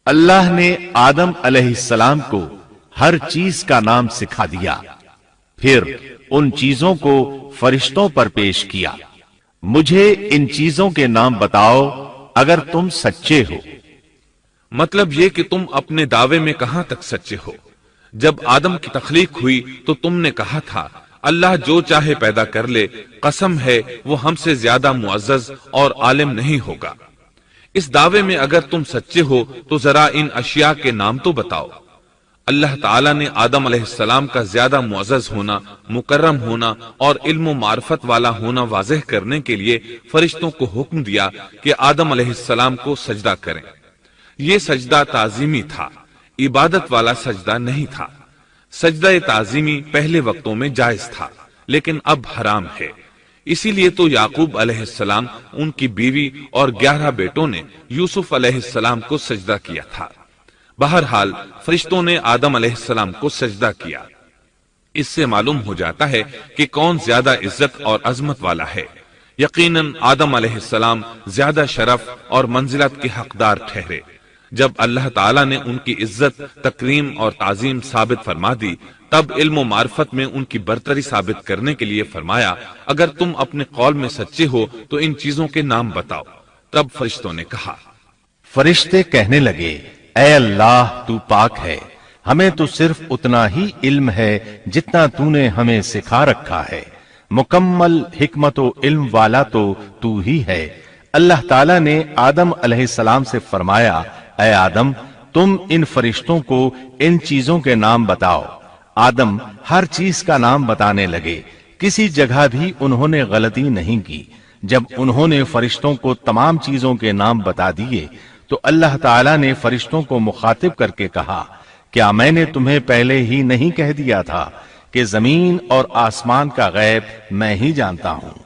اللہ نے آدم علیہ السلام کو ہر چیز کا نام سکھا دیا، پھر ان چیزوں کو فرشتوں پر پیش کیا۔ مجھے ان چیزوں کے نام بتاؤ اگر تم سچے ہو۔ مطلب یہ کہ تم اپنے دعوے میں کہاں تک سچے ہو؟ جب آدم کی تخلیق ہوئی تو تم نے کہا تھا اللہ جو چاہے پیدا کر لے، قسم ہے وہ ہم سے زیادہ معزز اور عالم نہیں ہوگا۔ اس دعوے میں اگر تم سچے ہو تو ذرا ان اشیاء کے نام تو بتاؤ۔ اللہ تعالیٰ نے آدم علیہ السلام کا زیادہ معزز ہونا، مکرم ہونا اور علم و معرفت والا ہونا واضح کرنے کے لیے فرشتوں کو حکم دیا کہ آدم علیہ السلام کو سجدہ کریں۔ یہ سجدہ تعظیمی تھا، عبادت والا سجدہ نہیں تھا۔ سجدہ تعظیمی پہلے وقتوں میں جائز تھا، لیکن اب حرام ہے۔ اسی لیے تو یعقوب علیہ السلام، ان کی بیوی اور 11 بیٹوں نے یوسف علیہ السلام کو سجدہ کیا تھا۔ بہرحال فرشتوں نے آدم علیہ السلام کو سجدہ کیا۔ اس سے معلوم ہو جاتا ہے کہ کون زیادہ عزت اور عظمت والا ہے۔ یقیناً آدم علیہ السلام زیادہ شرف اور منزلت کے حقدار ٹھہرے۔ جب اللہ تعالیٰ نے ان کی عزت، تکریم اور تعظیم ثابت فرما دی، تب علم و معرفت میں ان کی برتری ثابت کرنے کے لیے فرمایا اگر تم اپنے قول میں سچے ہو تو ان چیزوں کے نام بتاؤ۔ تب فرشتوں نے کہا، فرشتے کہنے لگے اے اللہ تو پاک ہے، ہمیں تو صرف اتنا ہی علم ہے جتنا تو نے ہمیں سکھا رکھا ہے، مکمل حکمت و علم والا تو ہی ہے۔ اللہ تعالیٰ نے آدم علیہ السلام سے فرمایا اے آدم تم ان فرشتوں کو ان چیزوں کے نام بتاؤ۔ آدم ہر چیز کا نام بتانے لگے، کسی جگہ بھی انہوں نے غلطی نہیں کی۔ جب انہوں نے فرشتوں کو تمام چیزوں کے نام بتا دیے تو اللہ تعالیٰ نے فرشتوں کو مخاطب کر کے کہا کیا میں نے تمہیں پہلے ہی نہیں کہہ دیا تھا کہ زمین اور آسمان کا غیب میں ہی جانتا ہوں،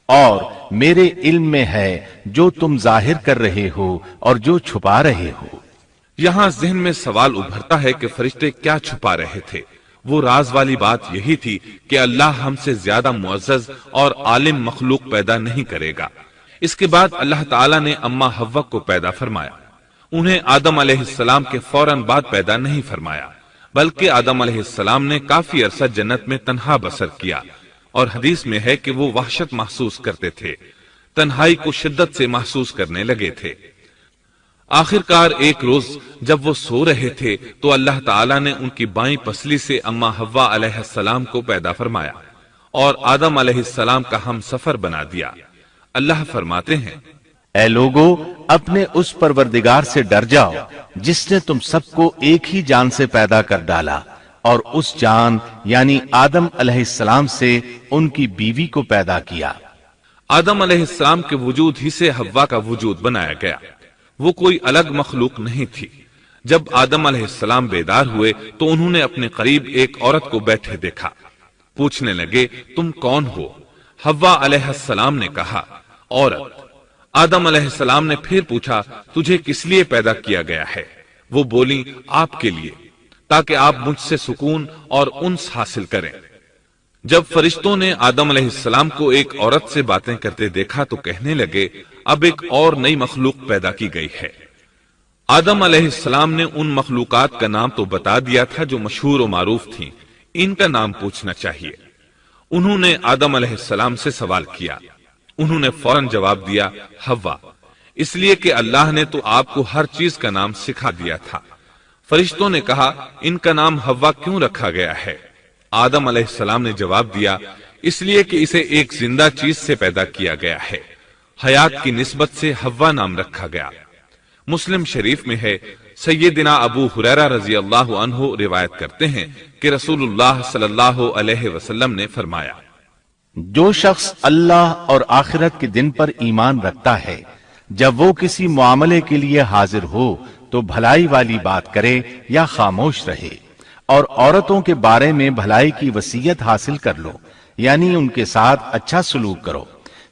اور میرے علم میں ہے جو تم ظاہر کر رہے ہو اور جو چھپا رہے ہو۔ یہاں ذہن میں سوال ابھرتا ہے کہ فرشتے کیا چھپا رہے تھے؟ وہ راز والی بات یہی تھی کہ اللہ ہم سے زیادہ معزز اور عالم مخلوق پیدا نہیں کرے گا۔ اس کے بعد اللہ تعالیٰ نے اما حوا کو پیدا فرمایا۔ انہیں آدم علیہ السلام کے فوراً بعد پیدا نہیں فرمایا، بلکہ آدم علیہ السلام نے کافی عرصہ جنت میں تنہا بسر کیا، اور حدیث میں ہے کہ وہ وحشت محسوس کرتے تھے، تنہائی کو شدت سے محسوس کرنے لگے تھے۔ آخر کار ایک روز جب وہ سو رہے تھے تو اللہ تعالیٰ نے ان کی بائیں پسلی سے اما حوا علیہ السلام کو پیدا فرمایا اور آدم علیہ السلام کا ہم سفر بنا دیا۔ اللہ فرماتے ہیں اے لوگو اپنے اس پروردگار سے ڈر جاؤ جس نے تم سب کو ایک ہی جان سے پیدا کر ڈالا اور اس جان یعنی آدم علیہ السلام سے ان کی بیوی کو پیدا کیا۔ آدم علیہ السلام کے وجود ہی سے حوا کا وجود بنایا گیا، وہ کوئی الگ مخلوق نہیں تھی۔ جب آدم علیہ السلام بیدار ہوئے تو انہوں نے اپنے قریب ایک عورت کو بیٹھے دیکھا، پوچھنے لگے تم کون ہو؟ حوا علیہ السلام نے کہا عورت۔ آدم علیہ السلام نے پھر پوچھا تجھے کس لیے پیدا کیا گیا ہے؟ وہ بولی آپ کے لیے، تاکہ آپ مجھ سے سکون اور انس حاصل کریں۔ جب فرشتوں نے آدم علیہ السلام کو ایک عورت سے باتیں کرتے دیکھا تو کہنے لگے اب ایک اور نئی مخلوق پیدا کی گئی ہے۔ آدم علیہ السلام نے ان مخلوقات کا نام تو بتا دیا تھا جو مشہور و معروف تھیں، ان کا نام پوچھنا چاہیے۔ انہوں نے آدم علیہ السلام سے سوال کیا، انہوں نے فوراً جواب دیا حوا، اس لیے کہ اللہ نے تو آپ کو ہر چیز کا نام سکھا دیا تھا۔ فرشتوں نے کہا ان کا نام حوا کیوں رکھا گیا ہے؟ آدم علیہ السلام نے جواب دیا اس لیے کہ اسے ایک زندہ چیز سے پیدا کیا گیا ہے، حیات کی نسبت سے حوا نام رکھا گیا۔ مسلم شریف میں ہے، سیدنا ابو ہریرہ رضی اللہ عنہ روایت کرتے ہیں کہ رسول اللہ صلی اللہ علیہ وسلم نے فرمایا جو شخص اللہ اور آخرت کے دن پر ایمان رکھتا ہے، جب وہ کسی معاملے کے لیے حاضر ہو تو بھلائی والی بات کرے یا خاموش رہے، اور عورتوں کے بارے میں بھلائی کی وصیت حاصل کر لو، یعنی ان کے ساتھ اچھا سلوک کرو،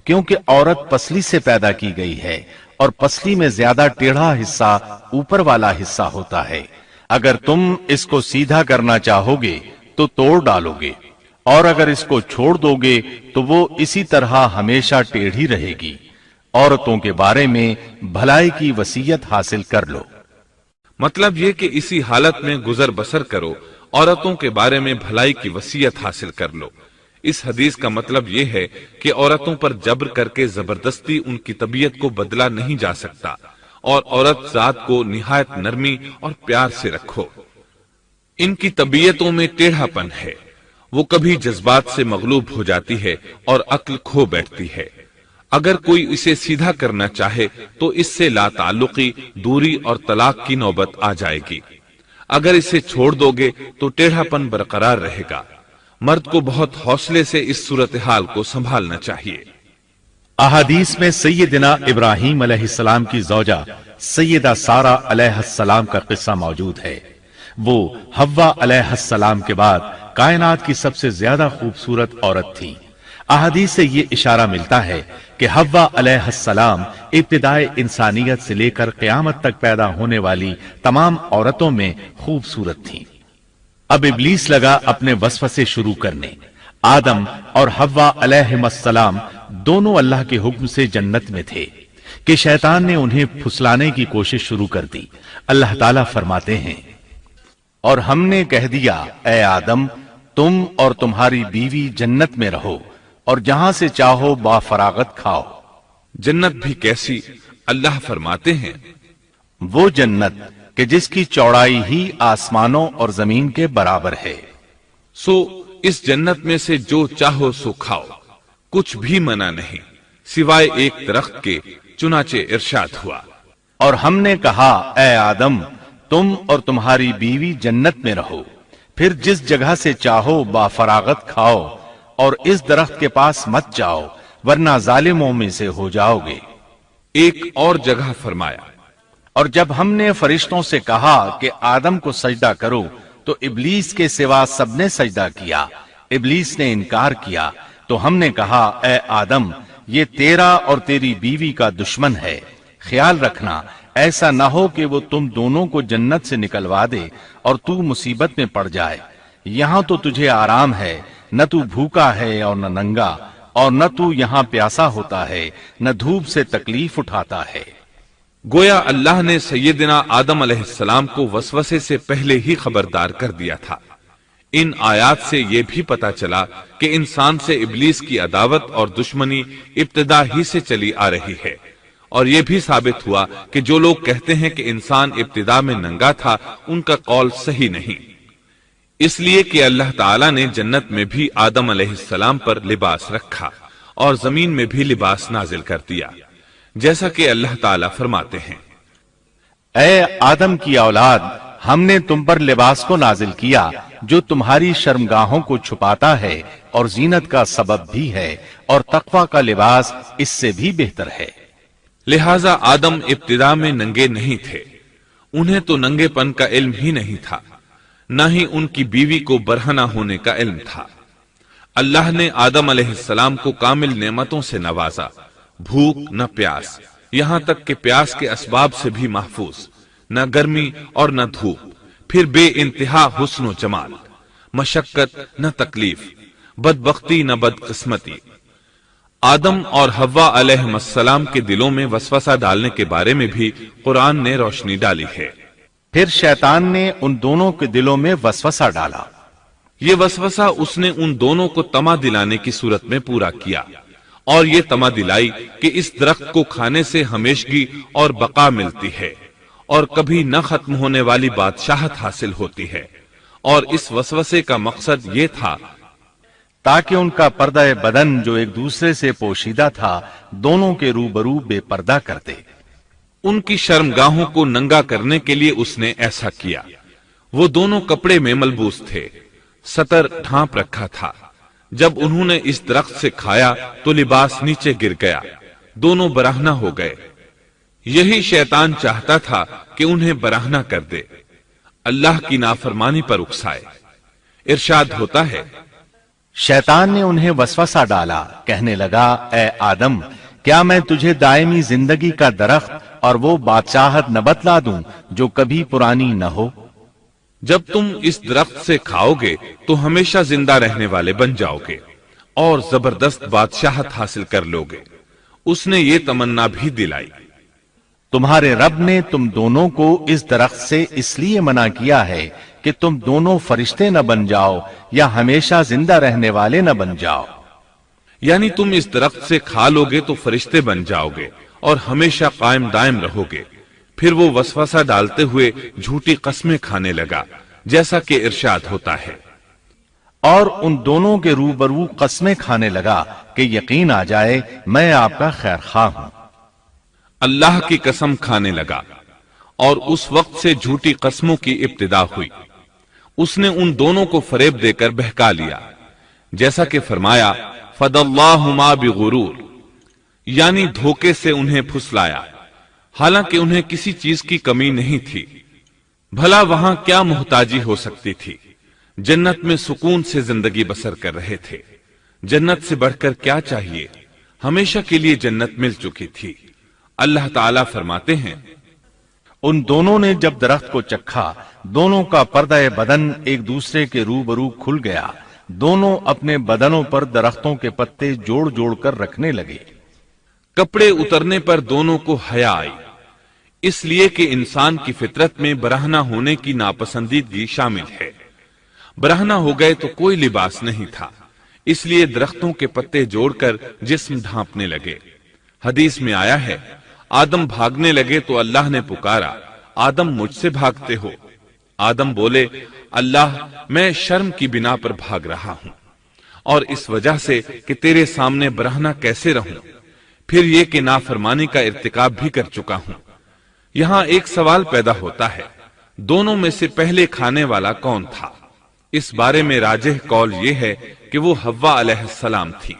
کیونکہ عورت پسلی سے پیدا کی گئی ہے اور پسلی میں زیادہ ٹیڑھا حصہ اوپر والا حصہ ہوتا ہے۔ اگر تم اس کو سیدھا کرنا چاہو گے تو توڑ ڈالو گے، اور اگر اس کو چھوڑ دو گے تو وہ اسی طرح ہمیشہ ٹیڑھی رہے گی۔ عورتوں کے بارے میں بھلائی کی وصیت حاصل کر لو۔ مطلب یہ کہ اسی حالت میں گزر بسر کرو، عورتوں کے بارے میں بھلائی کی وصیت حاصل کر لو۔ اس حدیث کا مطلب یہ ہے کہ عورتوں پر جبر کر کے زبردستی ان کی طبیعت کو بدلا نہیں جا سکتا، اور عورت ذات کو نہایت نرمی اور پیار سے رکھو۔ ان کی طبیعتوں میں ٹیڑھا پن ہے، وہ کبھی جذبات سے مغلوب ہو جاتی ہے اور عقل کھو بیٹھتی ہے۔ اگر کوئی اسے سیدھا کرنا چاہے تو اس سے لا تعلقی، دوری اور طلاق کی نوبت آ جائے گی۔ اگر اسے چھوڑ دو گے تو ٹیڑھا پن برقرار رہے گا۔ مرد کو بہت حوصلے سے اس صورتحال کو سنبھالنا چاہیے۔ احادیث میں سیدنا ابراہیم علیہ السلام کی زوجہ سیدہ سارہ علیہ السلام کا قصہ موجود ہے۔ وہ حوا علیہ السلام کے بعد کائنات کی سب سے زیادہ خوبصورت عورت تھی۔ احادیث سے یہ اشارہ ملتا ہے کہ حوا علیہ السلام ابتدائے انسانیت سے لے کر قیامت تک پیدا ہونے والی تمام عورتوں میں خوبصورت تھیں۔ اب ابلیس لگا اپنے وسوسے شروع کرنے۔ آدم اور حوا علیہ السلام دونوں اللہ کے حکم سے جنت میں تھے کہ شیطان نے انہیں پھسلانے کی کوشش شروع کر دی۔ اللہ تعالیٰ فرماتے ہیں اور ہم نے کہہ دیا اے آدم تم اور تمہاری بیوی جنت میں رہو اور جہاں سے چاہو با فراغت کھاؤ۔ جنت بھی کیسی؟ اللہ فرماتے ہیں وہ جنت کہ جس کی چوڑائی ہی آسمانوں اور زمین کے برابر ہے۔ سو اس جنت میں سے جو چاہو سو کھاؤ، کچھ بھی منع نہیں سوائے ایک درخت کے، چنانچہ ارشاد ہوا اور ہم نے کہا اے آدم تم اور تمہاری بیوی جنت میں رہو، پھر جس جگہ سے چاہو با فراغت کھاؤ، اور اس درخت کے پاس مت جاؤ ورنہ ظالموں میں سے ہو جاؤ گے۔ ایک اور جگہ فرمایا اور جب ہم نے فرشتوں سے کہا کہ آدم کو سجدہ کرو تو ابلیس کے سوا سب نے سجدہ کیا۔ ابلیس نے انکار کیا تو ہم نے کہا اے آدم یہ تیرا اور تیری بیوی کا دشمن ہے، خیال رکھنا ایسا نہ ہو کہ وہ تم دونوں کو جنت سے نکلوا دے اور تو مصیبت میں پڑ جائے۔ یہاں تو تجھے آرام ہے، نہ تو بھوکا ہے اور نہ ننگا، اور نہ تو یہاں پیاسا ہوتا ہے، نہ دھوپ سے تکلیف اٹھاتا ہے۔ گویا اللہ نے سیدنا آدم علیہ السلام کو وسوسے سے پہلے ہی خبردار کر دیا تھا۔ ان آیات سے یہ بھی پتا چلا کہ انسان سے ابلیس کی عداوت اور دشمنی ابتدا ہی سے چلی آ رہی ہے، اور یہ بھی ثابت ہوا کہ جو لوگ کہتے ہیں کہ انسان ابتدا میں ننگا تھا ان کا قول صحیح نہیں، اس لیے کہ اللہ تعالیٰ نے جنت میں بھی آدم علیہ السلام پر لباس رکھا اور زمین میں بھی لباس نازل کر دیا۔ جیسا کہ اللہ تعالیٰ فرماتے ہیں، اے آدم کی اولاد، ہم نے تم پر لباس کو نازل کیا جو تمہاری شرمگاہوں کو چھپاتا ہے اور زینت کا سبب بھی ہے، اور تقوی کا لباس اس سے بھی بہتر ہے۔ لہذا آدم ابتدا میں ننگے نہیں تھے، انہیں تو ننگے پن کا علم ہی نہیں تھا، نہ ہی ان کی بیوی کو برہنہ ہونے کا علم تھا۔ اللہ نے آدم علیہ السلام کو کامل نعمتوں سے نوازا، بھوک نہ پیاس، یہاں تک کہ پیاس کے اسباب سے بھی محفوظ، نہ گرمی اور نہ دھوپ، پھر بے انتہا حسن و جمال، مشقت نہ تکلیف، بدبختی نہ بدقسمتی۔ آدم اور حوا علیہ السلام کے دلوں میں وسوسہ ڈالنے کے بارے میں بھی قرآن نے روشنی ڈالی ہے۔ پھر شیطان نے ان دونوں کے دلوں میں وسوسہ ڈالا۔ یہ وسوسہ اس نے ان دونوں کو طمع دلانے کی صورت میں پورا کیا، اور یہ طمع دلائی کہ اس درخت کو کھانے سے ہمیشگی اور بقا ملتی ہے، اور کبھی نہ ختم ہونے والی بادشاہت حاصل ہوتی ہے، اور اس وسوسے کا مقصد یہ تھا تاکہ ان کا پردہ بدن جو ایک دوسرے سے پوشیدہ تھا دونوں کے روبرو بے پردہ کر دے۔ ان کی شرمگاہوں کو ننگا کرنے کے لیے اس نے ایسا کیا۔ وہ دونوں کپڑے میں ملبوس تھے، ستر ڈھانپ رکھا تھا۔ جب انہوں نے اس درخت سے کھایا تو لباس نیچے گر گیا، دونوں برہنہ ہو گئے۔ یہی شیطان چاہتا تھا کہ انہیں برہنہ کر دے، اللہ کی نافرمانی پر اکسائے۔ ارشاد ہوتا ہے، شیطان نے انہیں وسوسہ ڈالا، کہنے لگا، اے آدم، کیا میں تجھے دائمی زندگی کا درخت اور وہ بادشاہت نہ بتلا دوں جو کبھی پرانی نہ ہو؟ جب تم اس درخت سے کھاؤ گے تو ہمیشہ زندہ رہنے والے بن جاؤ گے اور زبردست بادشاہت حاصل کر لو گے۔ اس نے یہ تمنا بھی دلائی۔ تمہارے رب نے تم دونوں کو اس درخت سے اس لیے منع کیا ہے کہ تم دونوں فرشتے نہ بن جاؤ یا ہمیشہ زندہ رہنے والے نہ بن جاؤ۔ یعنی تم اس درخت سے کھا لو گے تو فرشتے بن جاؤ گے اور ہمیشہ قائم دائم رہو گے۔ پھر وہ وسوسہ ڈالتے ہوئے جھوٹی قسمیں کھانے لگا، جیسا کہ ارشاد ہوتا ہے، اور ان دونوں کے روبرو قسمیں کھانے لگا کہ یقین آ جائے میں آپ کا خیر خواہ ہوں۔ اللہ کی قسم کھانے لگا، اور اس وقت سے جھوٹی قسموں کی ابتدا ہوئی۔ اس نے ان دونوں کو فریب دے کر بہکا لیا، جیسا کہ فرمایا، فَدَلَّاهُمَا بِغُرُورٍ، یعنی دھوکے سے انہیں پھسلایا، حالانکہ انہیں کسی چیز کی کمی نہیں تھی۔ بھلا وہاں کیا محتاجی ہو سکتی تھی؟ جنت میں سکون سے زندگی بسر کر رہے تھے۔ جنت سے بڑھ کر کیا چاہیے؟ ہمیشہ کے لیے جنت مل چکی تھی۔ اللہ تعالیٰ فرماتے ہیں، ان دونوں نے جب درخت کو چکھا، دونوں کا پردہ بدن ایک دوسرے کے روبرو کھل گیا، دونوں اپنے بدنوں پر درختوں کے پتے جوڑ جوڑ کر رکھنے لگے۔ کپڑے اترنے پر دونوں کو حیا آئی، اس لیے کہ انسان کی فطرت میں برہنہ ہونے کی ناپسندیدگی شامل ہے۔ برہنہ ہو گئے تو کوئی لباس نہیں تھا، اس لیے درختوں کے پتے جوڑ کر جسم ڈھانپنے لگے۔ حدیث میں آیا ہے، آدم بھاگنے لگے تو اللہ نے پکارا، آدم مجھ سے بھاگتے ہو؟ آدم بولے، اللہ، میں شرم کی بنا پر بھاگ رہا ہوں، اور اس وجہ سے کہ تیرے سامنے برہنہ کیسے رہوں، پھر یہ کہ نافرمانی کا ارتکاب بھی کر چکا ہوں۔ یہاں ایک سوال پیدا ہوتا ہے، دونوں میں سے پہلے کھانے والا کون تھا؟ اس بارے میں راجح قول یہ ہے کہ وہ حوا علیہ السلام تھی۔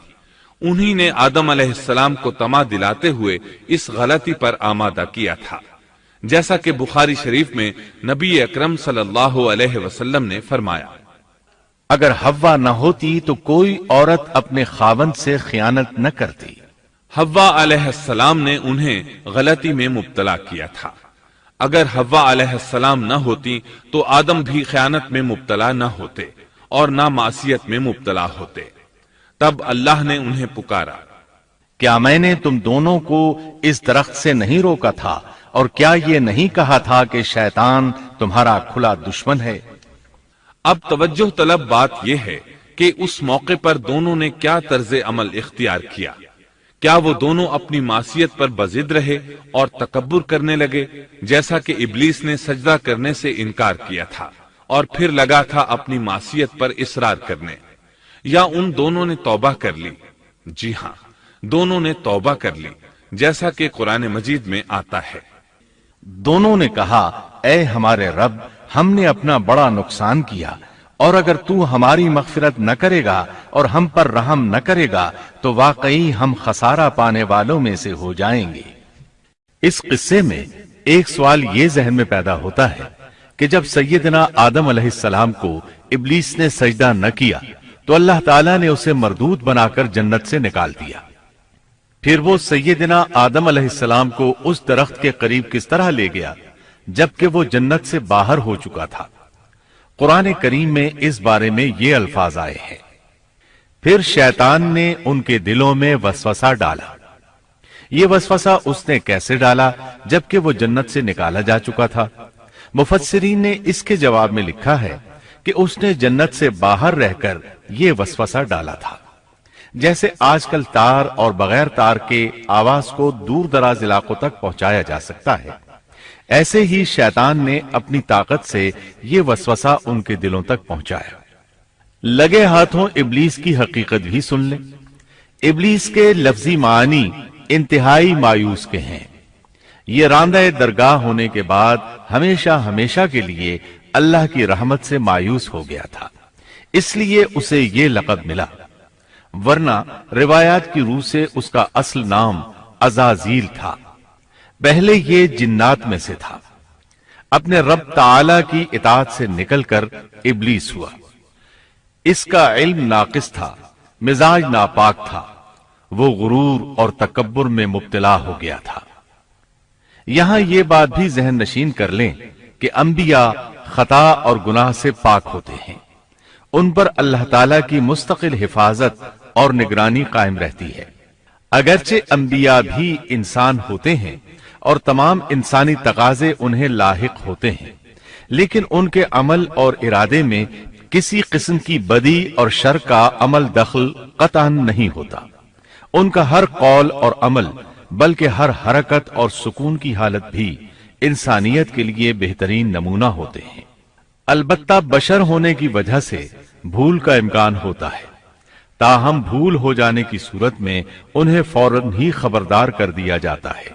انہی نے آدم علیہ السلام کو طمع دلاتے ہوئے اس غلطی پر آمادہ کیا تھا، جیسا کہ بخاری شریف میں نبی اکرم صلی اللہ علیہ وسلم نے فرمایا، اگر حوا نہ ہوتی تو کوئی عورت اپنے خاوند سے خیانت نہ کرتی۔ حوا علیہ السلام نے انہیں غلطی میں مبتلا کیا تھا۔ اگر حوا علیہ السلام نہ ہوتی تو آدم بھی خیانت میں مبتلا نہ ہوتے اور نہ معصیت میں مبتلا ہوتے۔ تب اللہ نے انہیں پکارا، کیا میں نے تم دونوں کو اس درخت سے نہیں روکا تھا؟ اور کیا یہ نہیں کہا تھا کہ شیطان تمہارا کھلا دشمن ہے؟ اب توجہ طلب بات یہ ہے کہ اس موقع پر دونوں نے کیا طرز عمل اختیار کیا۔ کیا وہ دونوں اپنی معصیت پر بضد رہے اور تکبر کرنے لگے، جیسا کہ ابلیس نے سجدہ کرنے سے انکار کیا تھا اور پھر لگا تھا اپنی معصیت پر اصرار کرنے، یا ان دونوں نے توبہ کر لی؟ جی ہاں، دونوں نے توبہ کر لی، جیسا کہ قرآن مجید میں آتا ہے۔ دونوں نے کہا اے ہمارے رب، ہم نے اپنا بڑا نقصان کیا، اور اگر تو ہماری مغفرت نہ کرے گا اور ہم پر رحم نہ کرے گا تو واقعی ہم خسارہ پانے والوں میں سے ہو جائیں گے۔ اس قصے میں ایک سوال یہ ذہن میں پیدا ہوتا ہے کہ جب سیدنا آدم علیہ السلام کو ابلیس نے سجدہ نہ کیا تو اللہ تعالیٰ نے اسے مردود بنا کر جنت سے نکال دیا۔ پھر وہ سیدنا آدم علیہ السلام کو اس درخت کے قریب کس طرح لے گیا جبکہ وہ جنت سے باہر ہو چکا تھا؟ قرآن کریم میں اس بارے میں یہ الفاظ آئے ہیں، پھر شیطان نے ان کے دلوں میں وسوسہ ڈالا۔ یہ وسوسہ اس نے کیسے ڈالا جبکہ وہ جنت سے نکالا جا چکا تھا؟ مفسرین نے اس کے جواب میں لکھا ہے کہ اس نے جنت سے باہر رہ کر یہ وسوسہ ڈالا تھا۔ جیسے آج کل تار اور بغیر تار کے آواز کو دور دراز علاقوں تک پہنچایا جا سکتا ہے، ایسے ہی شیطان نے اپنی طاقت سے یہ وسوسہ ان کے دلوں تک پہنچایا۔ لگے ہاتھوں ابلیس کی حقیقت بھی سن لیں۔ ابلیس کے لفظی معنی انتہائی مایوس کے ہیں۔ یہ راندہ درگاہ ہونے کے بعد ہمیشہ ہمیشہ کے لیے اللہ کی رحمت سے مایوس ہو گیا تھا، اس لیے اسے یہ لقب ملا، ورنہ روایات کی روح سے اس کا اصل نام عزازیل تھا۔ پہلے یہ جنات میں سے تھا، اپنے رب تعالی کی اطاعت سے نکل کر ابلیس ہوا۔ اس کا علم ناقص تھا، مزاج ناپاک تھا، وہ غرور اور تکبر میں مبتلا ہو گیا تھا۔ یہاں یہ بات بھی ذہن نشین کر لیں کہ انبیاء خطا اور گناہ سے پاک ہوتے ہیں، ان پر اللہ تعالی کی مستقل حفاظت اور نگرانی قائم رہتی ہے۔ اگرچہ انبیاء بھی انسان ہوتے ہیں اور تمام انسانی تقاضے انہیں لاحق ہوتے ہیں، لیکن ان کے عمل اور ارادے میں کسی قسم کی بدی اور شر کا عمل دخل قطعاً نہیں ہوتا۔ ان کا ہر قول اور عمل بلکہ ہر حرکت اور سکون کی حالت بھی انسانیت کے لیے بہترین نمونہ ہوتے ہیں۔ البتہ بشر ہونے کی وجہ سے بھول کا امکان ہوتا ہے، تاہم بھول ہو جانے کی صورت میں انہیں فوراً ہی خبردار کر دیا جاتا ہے۔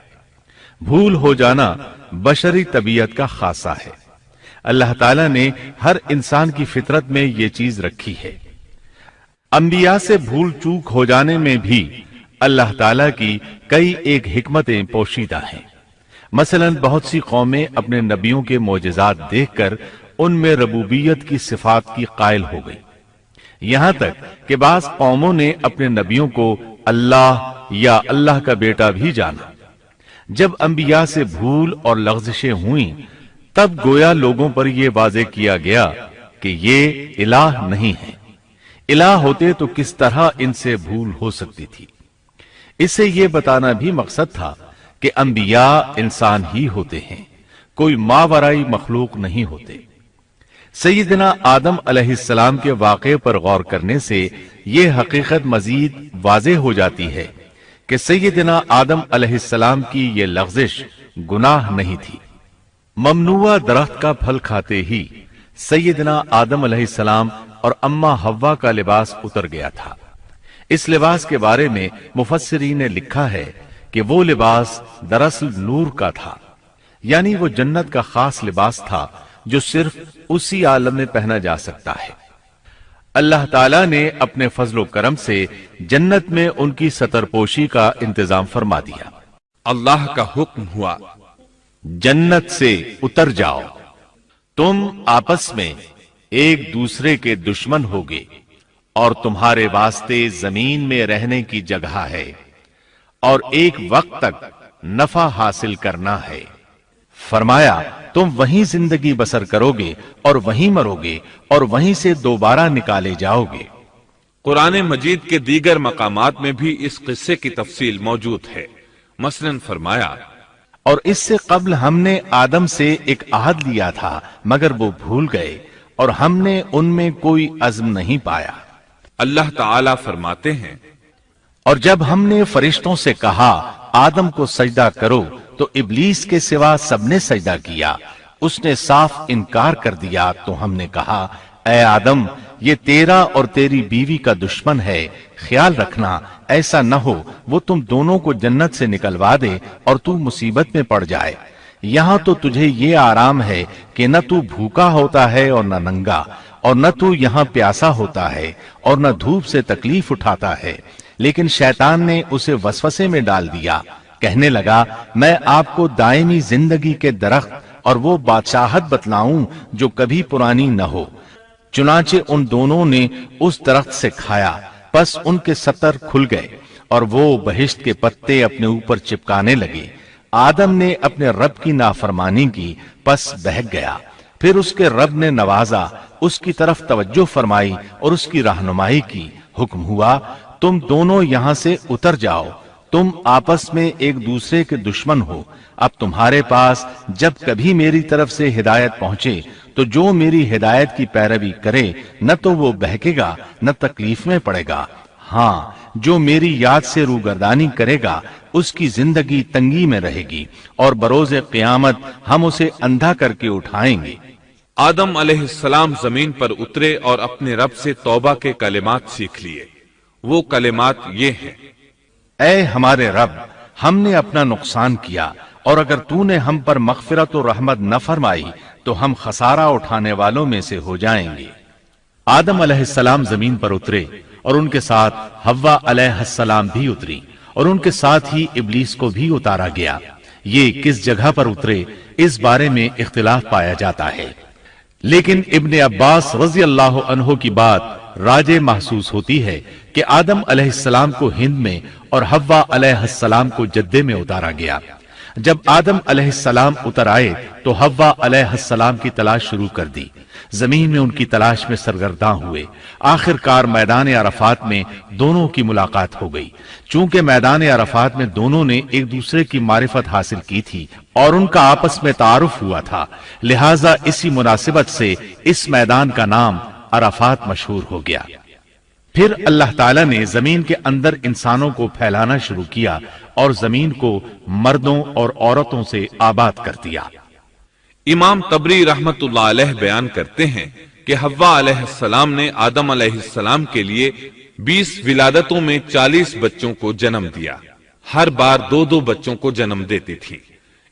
بھول ہو جانا بشری طبیعت کا خاصہ ہے۔ اللہ تعالیٰ نے ہر انسان کی فطرت میں یہ چیز رکھی ہے۔ انبیاء سے بھول چوک ہو جانے میں بھی اللہ تعالیٰ کی کئی ایک حکمتیں پوشیدہ ہیں۔ مثلا بہت سی قومیں اپنے نبیوں کے معجزات دیکھ کر ان میں ربوبیت کی صفات کی قائل ہو گئی، یہاں تک کہ بعض قوموں نے اپنے نبیوں کو اللہ یا اللہ کا بیٹا بھی جانا۔ جب انبیاء سے بھول اور لغزشیں ہوئیں تب گویا لوگوں پر یہ واضح کیا گیا کہ یہ الہ نہیں ہے۔ الہ ہوتے تو کس طرح ان سے بھول ہو سکتی تھی؟ اس سے یہ بتانا بھی مقصد تھا کہ انبیاء انسان ہی ہوتے ہیں، کوئی ماورائی مخلوق نہیں ہوتے۔ سیدنا آدم علیہ السلام کے واقعے پر غور کرنے سے یہ حقیقت مزید واضح ہو جاتی ہے کہ سیدنا آدم علیہ السلام کی یہ لغزش گناہ نہیں تھی۔ ممنوع درخت کا پھل کھاتے ہی سیدنا آدم علیہ السلام اور اماں حوا کا لباس اتر گیا تھا۔ اس لباس کے بارے میں مفسرین نے لکھا ہے کہ وہ لباس دراصل نور کا تھا، یعنی وہ جنت کا خاص لباس تھا جو صرف اسی عالم میں پہنا جا سکتا ہے۔ اللہ تعالیٰ نے اپنے فضل و کرم سے جنت میں ان کی ستر پوشی کا انتظام فرما دیا۔ اللہ کا حکم ہوا، جنت سے اتر جاؤ، تم آپس میں ایک دوسرے کے دشمن ہوگے اور تمہارے واسطے زمین میں رہنے کی جگہ ہے اور ایک وقت تک نفع حاصل کرنا ہے۔ فرمایا تم وہیں زندگی بسر کرو گے اور وہیں مرو گے اور وہیں سے دوبارہ نکالے جاؤ گے۔ قرآن مجید کے دیگر مقامات میں بھی اس قصے کی تفصیل موجود ہے۔ مثلا فرمایا، اور اس سے قبل ہم نے آدم سے ایک عہد لیا تھا مگر وہ بھول گئے اور ہم نے ان میں کوئی عزم نہیں پایا۔ اللہ تعالیٰ فرماتے ہیں، اور جب ہم نے فرشتوں سے کہا آدم کو سجدہ کرو تو ابلیس کے سوا سب نے سجدہ کیا، اس نے صاف انکار کر دیا تو ہم نے کہا اے آدم یہ تیرا اور تیری بیوی کا دشمن ہے، خیال رکھنا ایسا نہ ہو وہ تم دونوں کو جنت سے نکلوا دے اور تو مصیبت میں پڑ جائے۔ یہاں تو تجھے یہ آرام ہے کہ نہ تو بھوکا ہوتا ہے اور نہ ننگا، اور نہ تو یہاں پیاسا ہوتا ہے اور نہ دھوپ سے تکلیف اٹھاتا ہے۔ لیکن شیطان نے اسے وسوسے میں ڈال دیا، کہنے لگا میں آپ کو دائمی زندگی کے درخت اور وہ بادشاہت بتلاؤں جو کبھی پرانی نہ ہو۔ چنانچہ ان دونوں نے اس درخت سے کھایا، پس ان کے ستر کھل گئے اور وہ بہشت کے پتے اپنے اوپر چپکانے لگے۔ آدم نے اپنے رب کی نافرمانی کی، پس بہک گیا۔ پھر اس کے رب نے نوازا، اس کی طرف توجہ فرمائی اور اس کی رہنمائی کی۔ حکم ہوا تم دونوں یہاں سے اتر جاؤ، تم آپس میں ایک دوسرے کے دشمن ہو۔ اب تمہارے پاس جب کبھی میری طرف سے ہدایت پہنچے تو جو میری ہدایت کی پیروی کرے نہ تو وہ بہکے گا نہ تکلیف میں پڑے گا، ہاں جو میری یاد سے روگردانی کرے گا اس کی زندگی تنگی میں رہے گی اور بروز قیامت ہم اسے اندھا کر کے اٹھائیں گے۔ آدم علیہ السلام زمین پر اترے اور اپنے رب سے توبہ کے کلمات سیکھ لیے۔ وہ کلمات یہ ہیں: اے ہمارے رب، ہم نے اپنا نقصان کیا، اور اگر تو نے ہم پر مغفرت و رحمت نہ فرمائی تو ہم خسارہ اٹھانے والوں میں سے ہو جائیں گے۔ آدم علیہ السلام زمین پر اترے اور ان کے ساتھ حوا علیہ السلام بھی اتری، اور ان کے ساتھ ہی ابلیس کو بھی اتارا گیا۔ یہ کس جگہ پر اترے اس بارے میں اختلاف پایا جاتا ہے، لیکن ابن عباس رضی اللہ عنہ کی بات راجح محسوس ہوتی ہے کہ آدم علیہ السلام کو ہند میں اور حوا علیہ السلام کو جدے میں اتارا گیا۔ جب آدم علیہ السلام اتر آئے تو حوا علیہ السلام کی تلاش شروع کر دی، زمین میں ان کی تلاش میں سرگرداں ہوئے۔ آخر کار میدان عرفات میں دونوں کی ملاقات ہو گئی۔ چونکہ میدان عرفات میں دونوں نے ایک دوسرے کی معرفت حاصل کی تھی اور ان کا آپس میں تعارف ہوا تھا، لہٰذا اسی مناسبت سے اس میدان کا نام عرفات مشہور ہو گیا۔ پھر اللہ تعالیٰ نے زمین کے اندر انسانوں کو پھیلانا شروع کیا اور زمین کو مردوں اور عورتوں سے آباد کر دیا۔ امام طبری رحمت اللہ علیہ بیان کرتے ہیں کہ حوا علیہ السلام نے آدم علیہ السلام کے لیے 20 ولادتوں میں 40 بچوں کو جنم دیا۔ ہر بار 2 بچوں کو جنم دیتی تھی،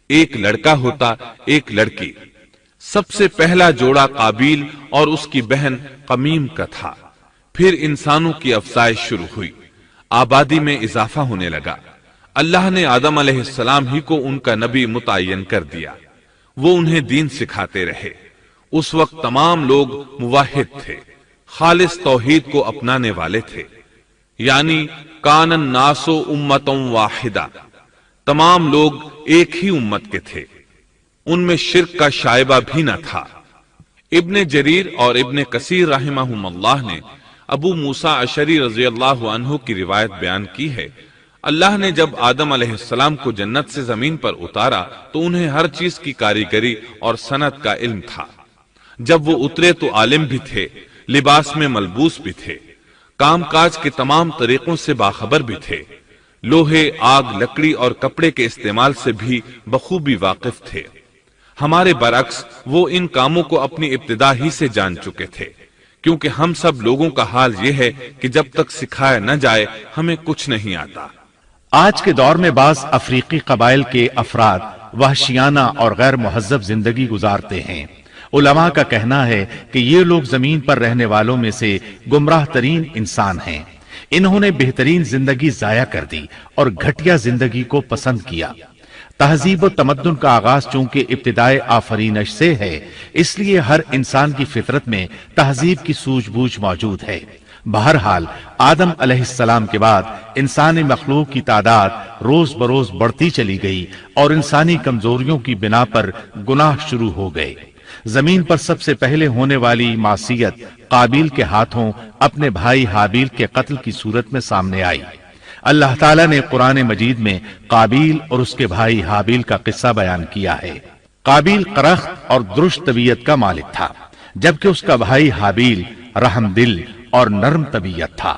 ایک لڑکا ہوتا ایک لڑکی۔ سب سے پہلا جوڑا قابیل اور اس کی بہن قمیم کا تھا۔ پھر انسانوں کی افزائش شروع ہوئی، آبادی میں اضافہ ہونے لگا۔ اللہ نے آدم علیہ السلام ہی کو ان کا نبی متعین کر دیا، وہ انہیں دین سکھاتے رہے۔ اس وقت تمام لوگ موحد تھے، خالص توحید کو اپنانے والے تھے، یعنی کان الناس امۃ واحدہ، تمام لوگ ایک ہی امت کے تھے، ان میں شرک کا شائبہ بھی نہ تھا۔ ابن جریر اور ابن کثیر رحمہم اللہ نے ابو موسیٰ اشعری رضی اللہ عنہ کی روایت بیان کی ہے، اللہ نے جب آدم علیہ السلام کو جنت سے زمین پر اتارا تو انہیں ہر چیز کی کاریگری اور صنعت کا علم تھا۔ جب وہ اترے تو عالم بھی تھے، لباس میں ملبوس بھی تھے، کام کاج کے تمام طریقوں سے باخبر بھی تھے، لوہے، آگ، لکڑی اور کپڑے کے استعمال سے بھی بخوبی واقف تھے۔ ہمارے برعکس وہ ان کاموں کو اپنی ابتدا ہی سے جان چکے تھے، کیونکہ ہم سب لوگوں کا حال یہ ہے کہ جب تک سکھایا نہ جائے ہمیں کچھ نہیں آتا۔ آج کے دور میں بعض افریقی قبائل کے افراد وحشیانہ اور غیر مہذب زندگی گزارتے ہیں۔ علماء کا کہنا ہے کہ یہ لوگ زمین پر رہنے والوں میں سے گمراہ ترین انسان ہیں۔ انہوں نے بہترین زندگی ضائع کر دی اور گھٹیا زندگی کو پسند کیا۔ تہذیب و تمدن کا آغاز چونکہ ابتدائے آفرینش سے ہے، اس لیے ہر انسان کی فطرت میں تہذیب کی سوجھ بوجھ موجود ہے۔ بہرحال آدم علیہ السلام کے بعد انسانی مخلوق کی تعداد روز بروز بڑھتی چلی گئی اور انسانی کمزوریوں کی بنا پر گناہ شروع ہو گئے۔ زمین پر سب سے پہلے ہونے والی معصیت قابیل کے ہاتھوں اپنے بھائی حابیل کے قتل کی صورت میں سامنے آئی۔ اللہ تعالیٰ نے قرآن مجید میں قابیل اور اس کے بھائی حابیل کا قصہ بیان کیا ہے۔ قابیل قرخت اور درشت طبیعت کا مالک تھا، جبکہ اس کا بھائی حابیل رحم دل اور نرم طبیعت تھا۔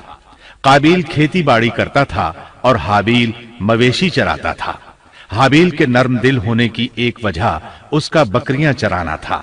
قابیل کھیتی باڑی کرتا تھا اور حابیل مویشی چراتا تھا۔ حابیل کے نرم دل ہونے کی ایک وجہ اس کا بکریاں چرانا تھا،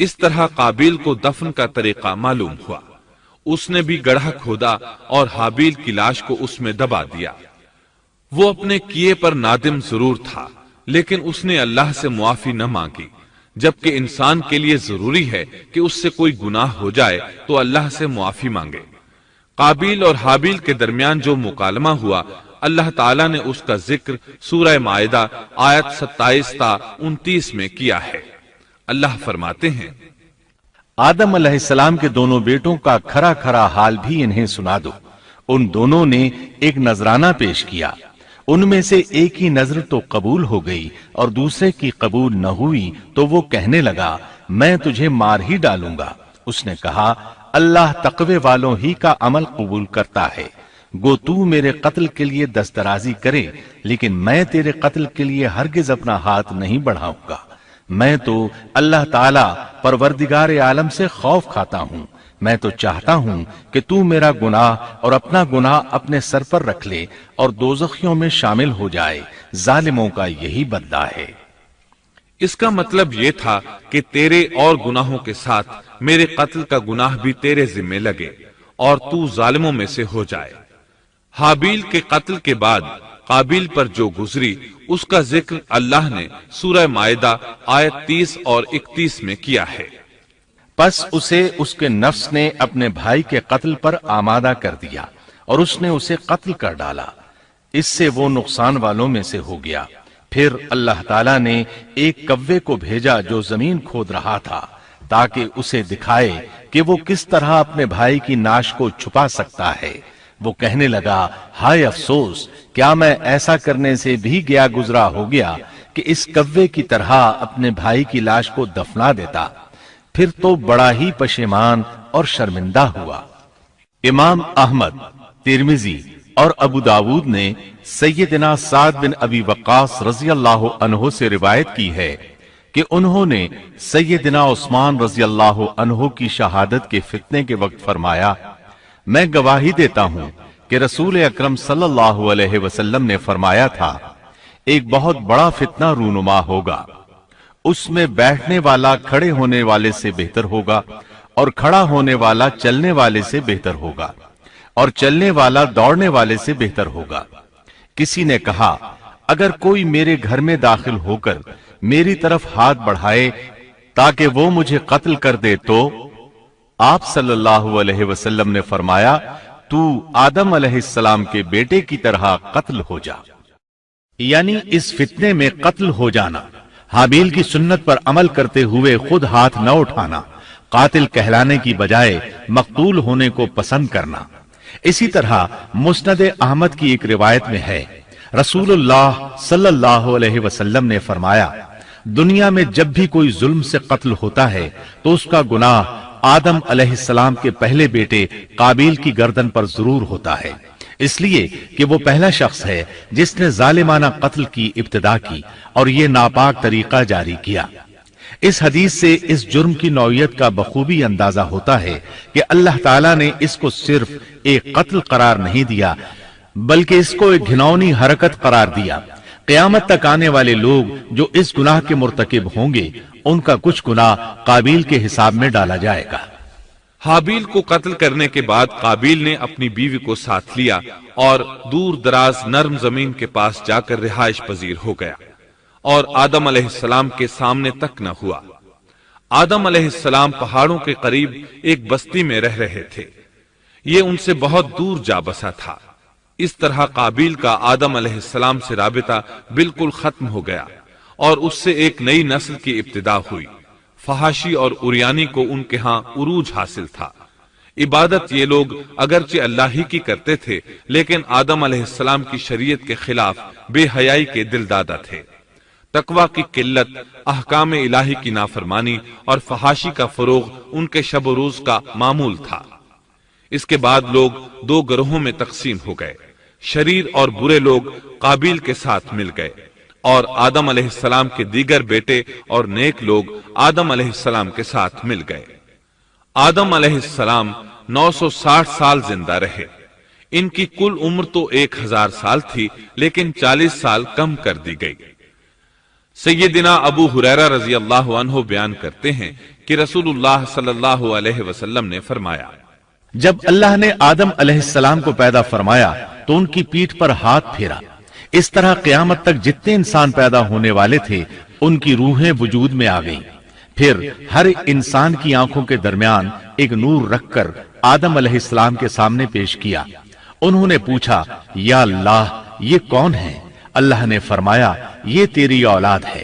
اس طرح قابیل کو دفن کا طریقہ معلوم ہوا۔ اس نے بھی گڑھا کھودا اور حابیل کی لاش کو اس میں دبا دیا۔ وہ اپنے کیے پر نادم ضرور تھا، لیکن اس نے اللہ سے معافی نہ مانگی، جبکہ انسان کے لیے ضروری ہے کہ اس سے کوئی گناہ ہو جائے تو اللہ سے معافی مانگے۔ قابیل اور حابیل کے درمیان جو مکالمہ ہوا، اللہ تعالیٰ نے اس کا ذکر سورہ مائدہ آیت 27 تا 29 میں کیا ہے۔ اللہ فرماتے ہیں، آدم علیہ السلام کے دونوں بیٹوں کا کھرا کھرا حال بھی انہیں سنا دو۔ ان دونوں نے ایک نذرانہ پیش کیا، ان میں سے ایک کی نظر تو قبول ہو گئی اور دوسرے کی قبول نہ ہوئی، تو وہ کہنے لگا میں تجھے مار ہی ڈالوں گا۔ اس نے کہا اللہ تقوی والوں ہی کا عمل قبول کرتا ہے، گو تو میرے قتل کے لیے دسترازی کرے، لیکن میں تیرے قتل کے لیے ہرگز اپنا ہاتھ نہیں بڑھاؤں گا۔ میں تو اللہ تعالی پروردگار عالم سے خوف کھاتا ہوں، میں تو چاہتا ہوں کہ تو میرا گناہ اور اپنا گناہ اپنے سر پر رکھ لے اور دوزخیوں میں شامل ہو جائے، ظالموں کا یہی بدلہ ہے۔ اس کا مطلب یہ تھا کہ تیرے اور گناہوں کے ساتھ میرے قتل کا گناہ بھی تیرے ذمہ لگے اور تو ظالموں میں سے ہو جائے۔ حابیل کے قتل کے بعد قابیل پر جو گزری، اس کا ذکر اللہ نے سورہ مائدہ آیت 30 اور 31 میں کیا ہے۔ پس اسے اس کے نفس نے اپنے بھائی کے قتل پر آمادہ کر دیا اور اس نے اسے قتل کر ڈالا، اس سے وہ نقصان والوں میں سے ہو گیا۔ پھر اللہ تعالیٰ نے ایک کوے کو بھیجا جو زمین کھود رہا تھا، تاکہ اسے دکھائے کہ وہ کس طرح اپنے بھائی کی ناش کو چھپا سکتا ہے۔ وہ کہنے لگا ہائے افسوس، کیا میں ایسا کرنے سے بھی گیا گزرا ہو گیا کہ اس کوے کی طرح اپنے بھائی کی لاش کو دفنا دیتا، پھر تو بڑا ہی پشیمان اور شرمندہ ہوا۔ امام احمد، ترمذی اور ابو داود نے سیدنا سعد بن ابی وقاص رضی اللہ عنہ سے روایت کی ہے کہ انہوں نے سیدنا عثمان رضی اللہ عنہ کی شہادت کے فتنے کے وقت فرمایا، میں گواہی دیتا ہوں کہ رسول اکرم صلی اللہ علیہ وسلم نے فرمایا تھا، ایک بہت بڑا فتنہ رونما ہوگا، اس میں بیٹھنے والا کھڑے ہونے والے سے بہتر ہوگا اور کھڑا ہونے والا چلنے والے سے بہتر ہوگا اور چلنے والا دوڑنے والے سے بہتر ہوگا۔ کسی نے کہا اگر کوئی میرے گھر میں داخل ہو کر میری طرف ہاتھ بڑھائے تاکہ وہ مجھے قتل کر دے تو آپ صلی اللہ علیہ وسلم نے فرمایا تو آدم علیہ السلام کے بیٹے کی طرح قتل ہو جا، یعنی اس فتنے میں قتل ہو جانا، حابیل کی سنت پر عمل کرتے ہوئے خود ہاتھ نہ اٹھانا، قاتل کہلانے کی بجائے مقتول ہونے کو پسند کرنا۔ اسی طرح مسند احمد کی ایک روایت میں ہے، رسول اللہ صلی اللہ علیہ وسلم نے فرمایا، دنیا میں جب بھی کوئی ظلم سے قتل ہوتا ہے تو اس کا گناہ آدم علیہ السلام کے پہلے بیٹے قابیل کی گردن پر ضرور ہوتا ہے، اس لیے کہ وہ پہلا شخص ہے جس نے ظالمانہ قتل کی ابتدا کی اور یہ ناپاک طریقہ جاری کیا۔ اس حدیث سے اس جرم کی نوعیت کا بخوبی اندازہ ہوتا ہے کہ اللہ تعالیٰ نے اس کو صرف ایک قتل قرار نہیں دیا بلکہ اس کو ایک گھناؤنی حرکت قرار دیا۔ قیامت تک آنے والے لوگ جو اس گناہ کے مرتکب ہوں گے ان کا کچھ گناہ قابیل کے حساب میں ڈالا جائے گا۔ حابیل کو قتل کرنے کے بعد قابیل نے اپنی بیوی کو ساتھ لیا اور دور دراز نرم زمین کے پاس جا کر رہائش پذیر ہو گیا اور آدم علیہ السلام کے سامنے تک نہ ہوا۔ آدم علیہ السلام پہاڑوں کے قریب ایک بستی میں رہ رہے تھے، یہ ان سے بہت دور جا بسا تھا۔ اس طرح قابیل کا آدم علیہ السلام سے رابطہ بالکل ختم ہو گیا اور اس سے ایک نئی نسل کی ابتدا ہوئی۔ فحاشی اور اریانی کو ان کے ہاں عروج حاصل تھا۔ عبادت یہ لوگ اگرچہ اللہ ہی کی کرتے تھے لیکن آدم علیہ السلام کی شریعت کے خلاف بے حیائی کے دل دادا تھے۔ تقوی کی قلت، احکام الہی کی نافرمانی اور فحاشی کا فروغ ان کے شب و روز کا معمول تھا۔ اس کے بعد لوگ دو گروہوں میں تقسیم ہو گئے، شریر اور برے لوگ قابیل کے ساتھ مل گئے اور آدم علیہ السلام کے دیگر بیٹے اور نیک لوگ آدم علیہ السلام کے ساتھ مل گئے۔ آدم علیہ السلام 960 سال زندہ رہے۔ ان کی کل عمر تو 1000 سال تھی لیکن 40 سال کم کر دی گئی۔ سیدنا ابو ہریرہ رضی اللہ عنہ بیان کرتے ہیں کہ رسول اللہ صلی اللہ علیہ وسلم نے فرمایا، جب اللہ نے آدم علیہ السلام کو پیدا فرمایا تو ان کی پیٹھ پر ہاتھ پھیرا، اس طرح قیامت تک جتنے انسان پیدا ہونے والے تھے ان کی روحیں وجود میں آ گئیں۔ پھر ہر انسان کی آنکھوں کے درمیان ایک نور رکھ کر آدم علیہ السلام کے سامنے پیش کیا۔ انہوں نے پوچھا، یا اللہ یہ کون ہے؟ اللہ نے فرمایا، یہ تیری اولاد ہے۔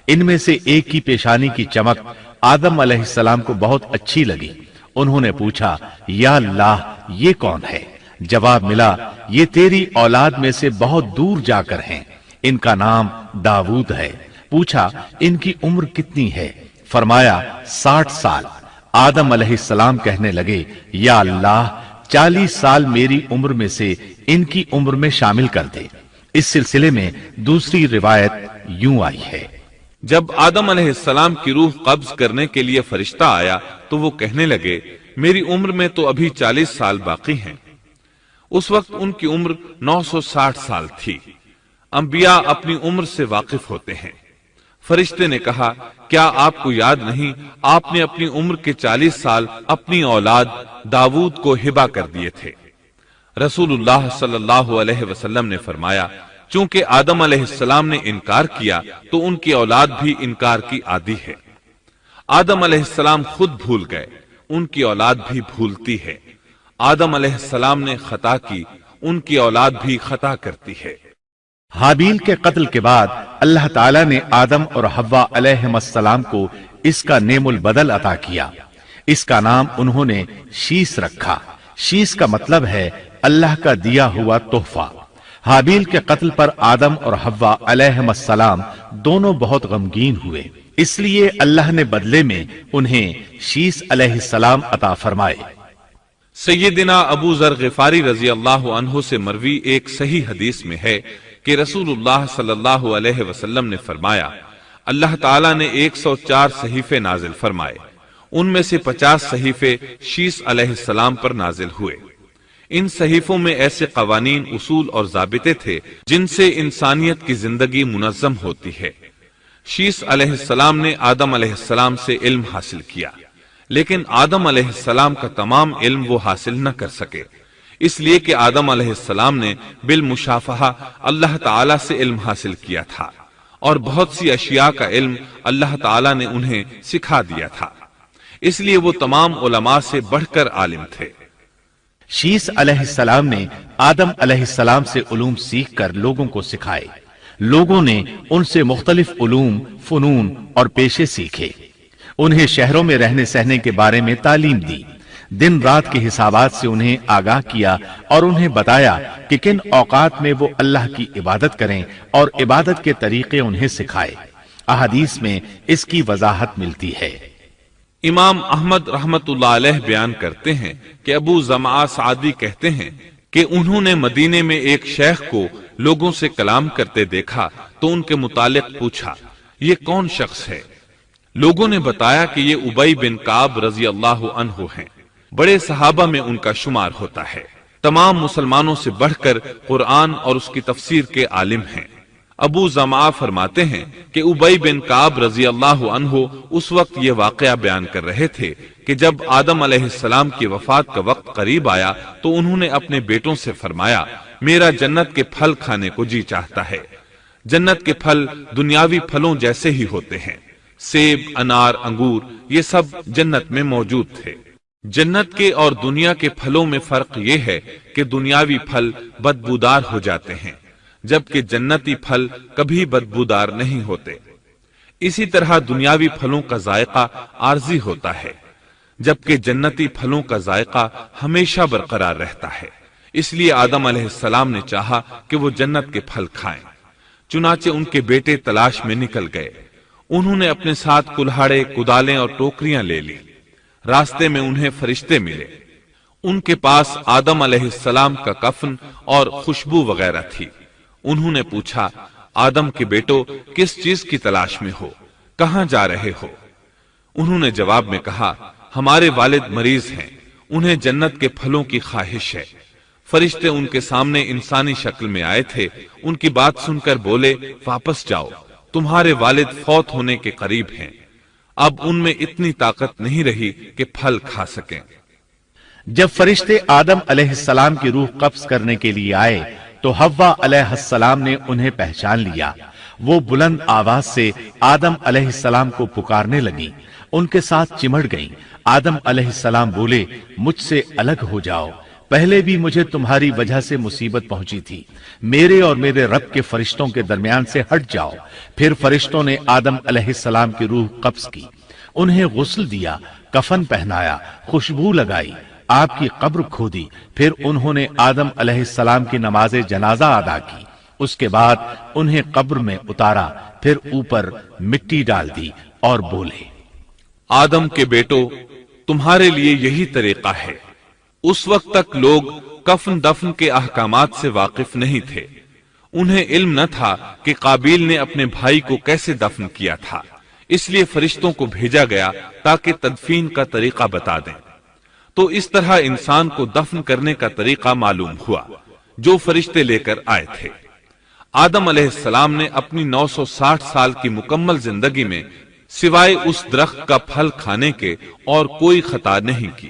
ان میں سے ایک کی پیشانی کی چمک آدم علیہ السلام کو بہت اچھی لگی۔ انہوں نے پوچھا، یا اللہ یہ کون ہے؟ جواب ملا، یہ تیری اولاد میں سے بہت دور جا کر ہیں، ان کا نام داؤد ہے۔ پوچھا، ان کی عمر کتنی ہے؟ فرمایا 60 سال۔ آدم علیہ السلام کہنے لگے، یا اللہ 40 سال میری عمر میں سے ان کی عمر میں شامل کر دے۔ اس سلسلے میں دوسری روایت یوں آئی ہے، جب آدم علیہ السلام کی روح قبض کرنے کے لیے فرشتہ آیا تو وہ کہنے لگے، میری عمر میں تو ابھی 40 سال باقی ہیں۔ اس وقت ان کی عمر 960 سال تھی۔ انبیاء اپنی عمر سے واقف ہوتے ہیں۔ فرشتے نے کہا، کیا آپ کو یاد نہیں آپ نے اپنی عمر کے 40 سال اپنی اولاد داؤد کو ہبہ کر دیے تھے؟ رسول اللہ صلی اللہ علیہ وسلم نے فرمایا، چونکہ آدم علیہ السلام نے انکار کیا تو ان کی اولاد بھی انکار کی عادی ہے۔ آدم علیہ السلام خود بھول گئے، ان کی اولاد بھی بھولتی ہے۔ آدم علیہ السلام نے خطا کی، ان کی اولاد بھی خطا کرتی ہے۔ حابیل کے قتل کے بعد اللہ تعالیٰ نے آدم اور حوا علیہ السلام کو اس کا نعم البدل عطا کیا۔ اس کا نام انہوں نے شیس رکھا۔ شیس کا مطلب ہے اللہ کا دیا ہوا تحفہ۔ حابیل کے قتل پر آدم اور حوا علیہ السلام دونوں بہت غمگین ہوئے، اس لیے اللہ نے بدلے میں انہیں شیس علیہ السلام عطا فرمائے۔ سیدنا ابو ذر غفاری رضی اللہ عنہ سے مروی ایک صحیح حدیث میں ہے کہ رسول اللہ صلی اللہ علیہ وسلم نے فرمایا، اللہ تعالیٰ نے 104 صحیفے نازل فرمائے، ان میں سے 50 صحیفے شیس علیہ السلام پر نازل ہوئے۔ ان صحیفوں میں ایسے قوانین، اصول اور ضابطے تھے جن سے انسانیت کی زندگی منظم ہوتی ہے۔ شیس علیہ السلام نے آدم علیہ السلام سے علم حاصل کیا، لیکن آدم علیہ السلام کا تمام علم وہ حاصل نہ کر سکے، اس لیے کہ آدم علیہ السلام نے بالمشافہہ اللہ تعالیٰ سے علم حاصل کیا تھا، اور بہت سی اشیاء کا علم اللہ تعالیٰ نے انہیں سکھا دیا تھا، اس لیے وہ تمام علماء سے بڑھ کر عالم تھے۔ شیس علیہ السلام نے آدم علیہ السلام سے علوم سیکھ کر لوگوں کو سکھائے۔ لوگوں نے ان سے مختلف علوم، فنون اور پیشے سیکھے۔ انہیں شہروں میں رہنے سہنے کے بارے میں تعلیم دی، دن رات کے حسابات سے انہیں آگاہ کیا اور انہیں بتایا کہ کن اوقات میں وہ اللہ کی عبادت کریں اور عبادت کے طریقے انہیں سکھائے۔ احادیث میں اس کی وضاحت ملتی ہے۔ امام احمد رحمت اللہ علیہ بیان کرتے ہیں کہ ابو زمعہ سعدی کہتے ہیں کہ انہوں نے مدینے میں ایک شیخ کو لوگوں سے کلام کرتے دیکھا تو ان کے متعلق پوچھا، یہ کون شخص ہے؟ لوگوں نے بتایا کہ یہ ابی بن کعب رضی اللہ عنہ ہیں، بڑے صحابہ میں ان کا شمار ہوتا ہے، تمام مسلمانوں سے بڑھ کر قرآن اور اس کی تفسیر کے عالم ہیں۔ ابو زمعہ فرماتے ہیں کہ ابی بن کعب رضی اللہ عنہ اس وقت یہ واقعہ بیان کر رہے تھے کہ جب آدم علیہ السلام کی وفات کا وقت قریب آیا تو انہوں نے اپنے بیٹوں سے فرمایا، میرا جنت کے پھل کھانے کو جی چاہتا ہے۔ جنت کے پھل دنیاوی پھلوں جیسے ہی ہوتے ہیں، سیب، انار، انگور، یہ سب جنت میں موجود تھے۔ جنت کے اور دنیا کے پھلوں میں فرق یہ ہے کہ دنیاوی پھل بدبودار ہو جاتے ہیں، جبکہ جنتی پھل کبھی بدبودار نہیں ہوتے۔ اسی طرح دنیاوی پھلوں کا ذائقہ عارضی ہوتا ہے، جبکہ جنتی پھلوں کا ذائقہ ہمیشہ برقرار رہتا ہے۔ اس لیے آدم علیہ السلام نے چاہا کہ وہ جنت کے پھل کھائیں، چنانچہ ان کے بیٹے تلاش میں نکل گئے۔ انہوں نے اپنے ساتھ کلہاڑے، کدالیں اور ٹوکریاں لے لی۔ راستے میں انہیں فرشتے ملے، ان کے پاس آدم علیہ السلام کا کفن اور خوشبو وغیرہ تھی۔ انہوں نے پوچھا، آدم کے بیٹو کس چیز کی تلاش میں ہو، کہاں جا رہے ہو؟ انہوں نے جواب میں کہا، ہمارے والد مریض ہیں، انہیں جنت کے پھلوں کی خواہش ہے۔ فرشتے ان کے سامنے انسانی شکل میں آئے تھے، ان کی بات سن کر بولے، واپس جاؤ، تمہارے والد فوت ہونے کے قریب ہیں، اب ان میں اتنی طاقت نہیں رہی کہ پھل کھا سکیں۔ جب فرشتے آدم علیہ السلام کی روح قبض کرنے کے لیے آئے تو حوا علیہ السلام نے انہیں پہچان لیا۔ وہ بلند آواز سے آدم علیہ السلام کو پکارنے لگی، ان کے ساتھ چمڑ گئیں۔ آدم علیہ السلام بولے، مجھ سے الگ ہو جاؤ، پہلے بھی مجھے تمہاری وجہ سے مصیبت پہنچی تھی، میرے اور میرے رب کے فرشتوں کے درمیان سے ہٹ جاؤ۔ پھر فرشتوں نے آدم علیہ السلام کی روح قبض کی، انہیں غسل دیا، کفن پہنایا، خوشبو لگائی، آپ کی قبر کھودی، پھر انہوں نے آدم علیہ السلام کی نماز جنازہ ادا کی، اس کے بعد انہیں قبر میں اتارا، پھر اوپر مٹی ڈال دی اور بولے، آدم کے بیٹو، تمہارے لیے یہی طریقہ ہے۔ اس وقت تک لوگ کفن دفن کے احکامات سے واقف نہیں تھے، انہیں علم نہ تھا کہ قابیل نے اپنے بھائی کو کیسے دفن کیا تھا، اس لیے فرشتوں کو بھیجا گیا تاکہ تدفین کا طریقہ بتا دیں۔ تو اس طرح انسان کو دفن کرنے کا طریقہ معلوم ہوا جو فرشتے لے کر آئے تھے۔ آدم علیہ السلام نے اپنی 960 سال کی مکمل زندگی میں سوائے اس درخت کا پھل کھانے کے اور کوئی خطا نہیں کی۔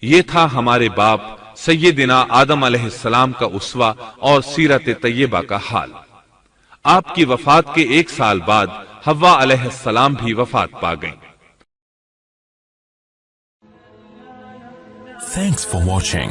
یہ تھا ہمارے باپ سیدنا آدم علیہ السلام کا اسوہ اور سیرت طیبہ کا حال۔ آپ کی وفات کے 1 سال بعد حوا علیہ السلام بھی وفات پا گئیں۔ Thanks for watching.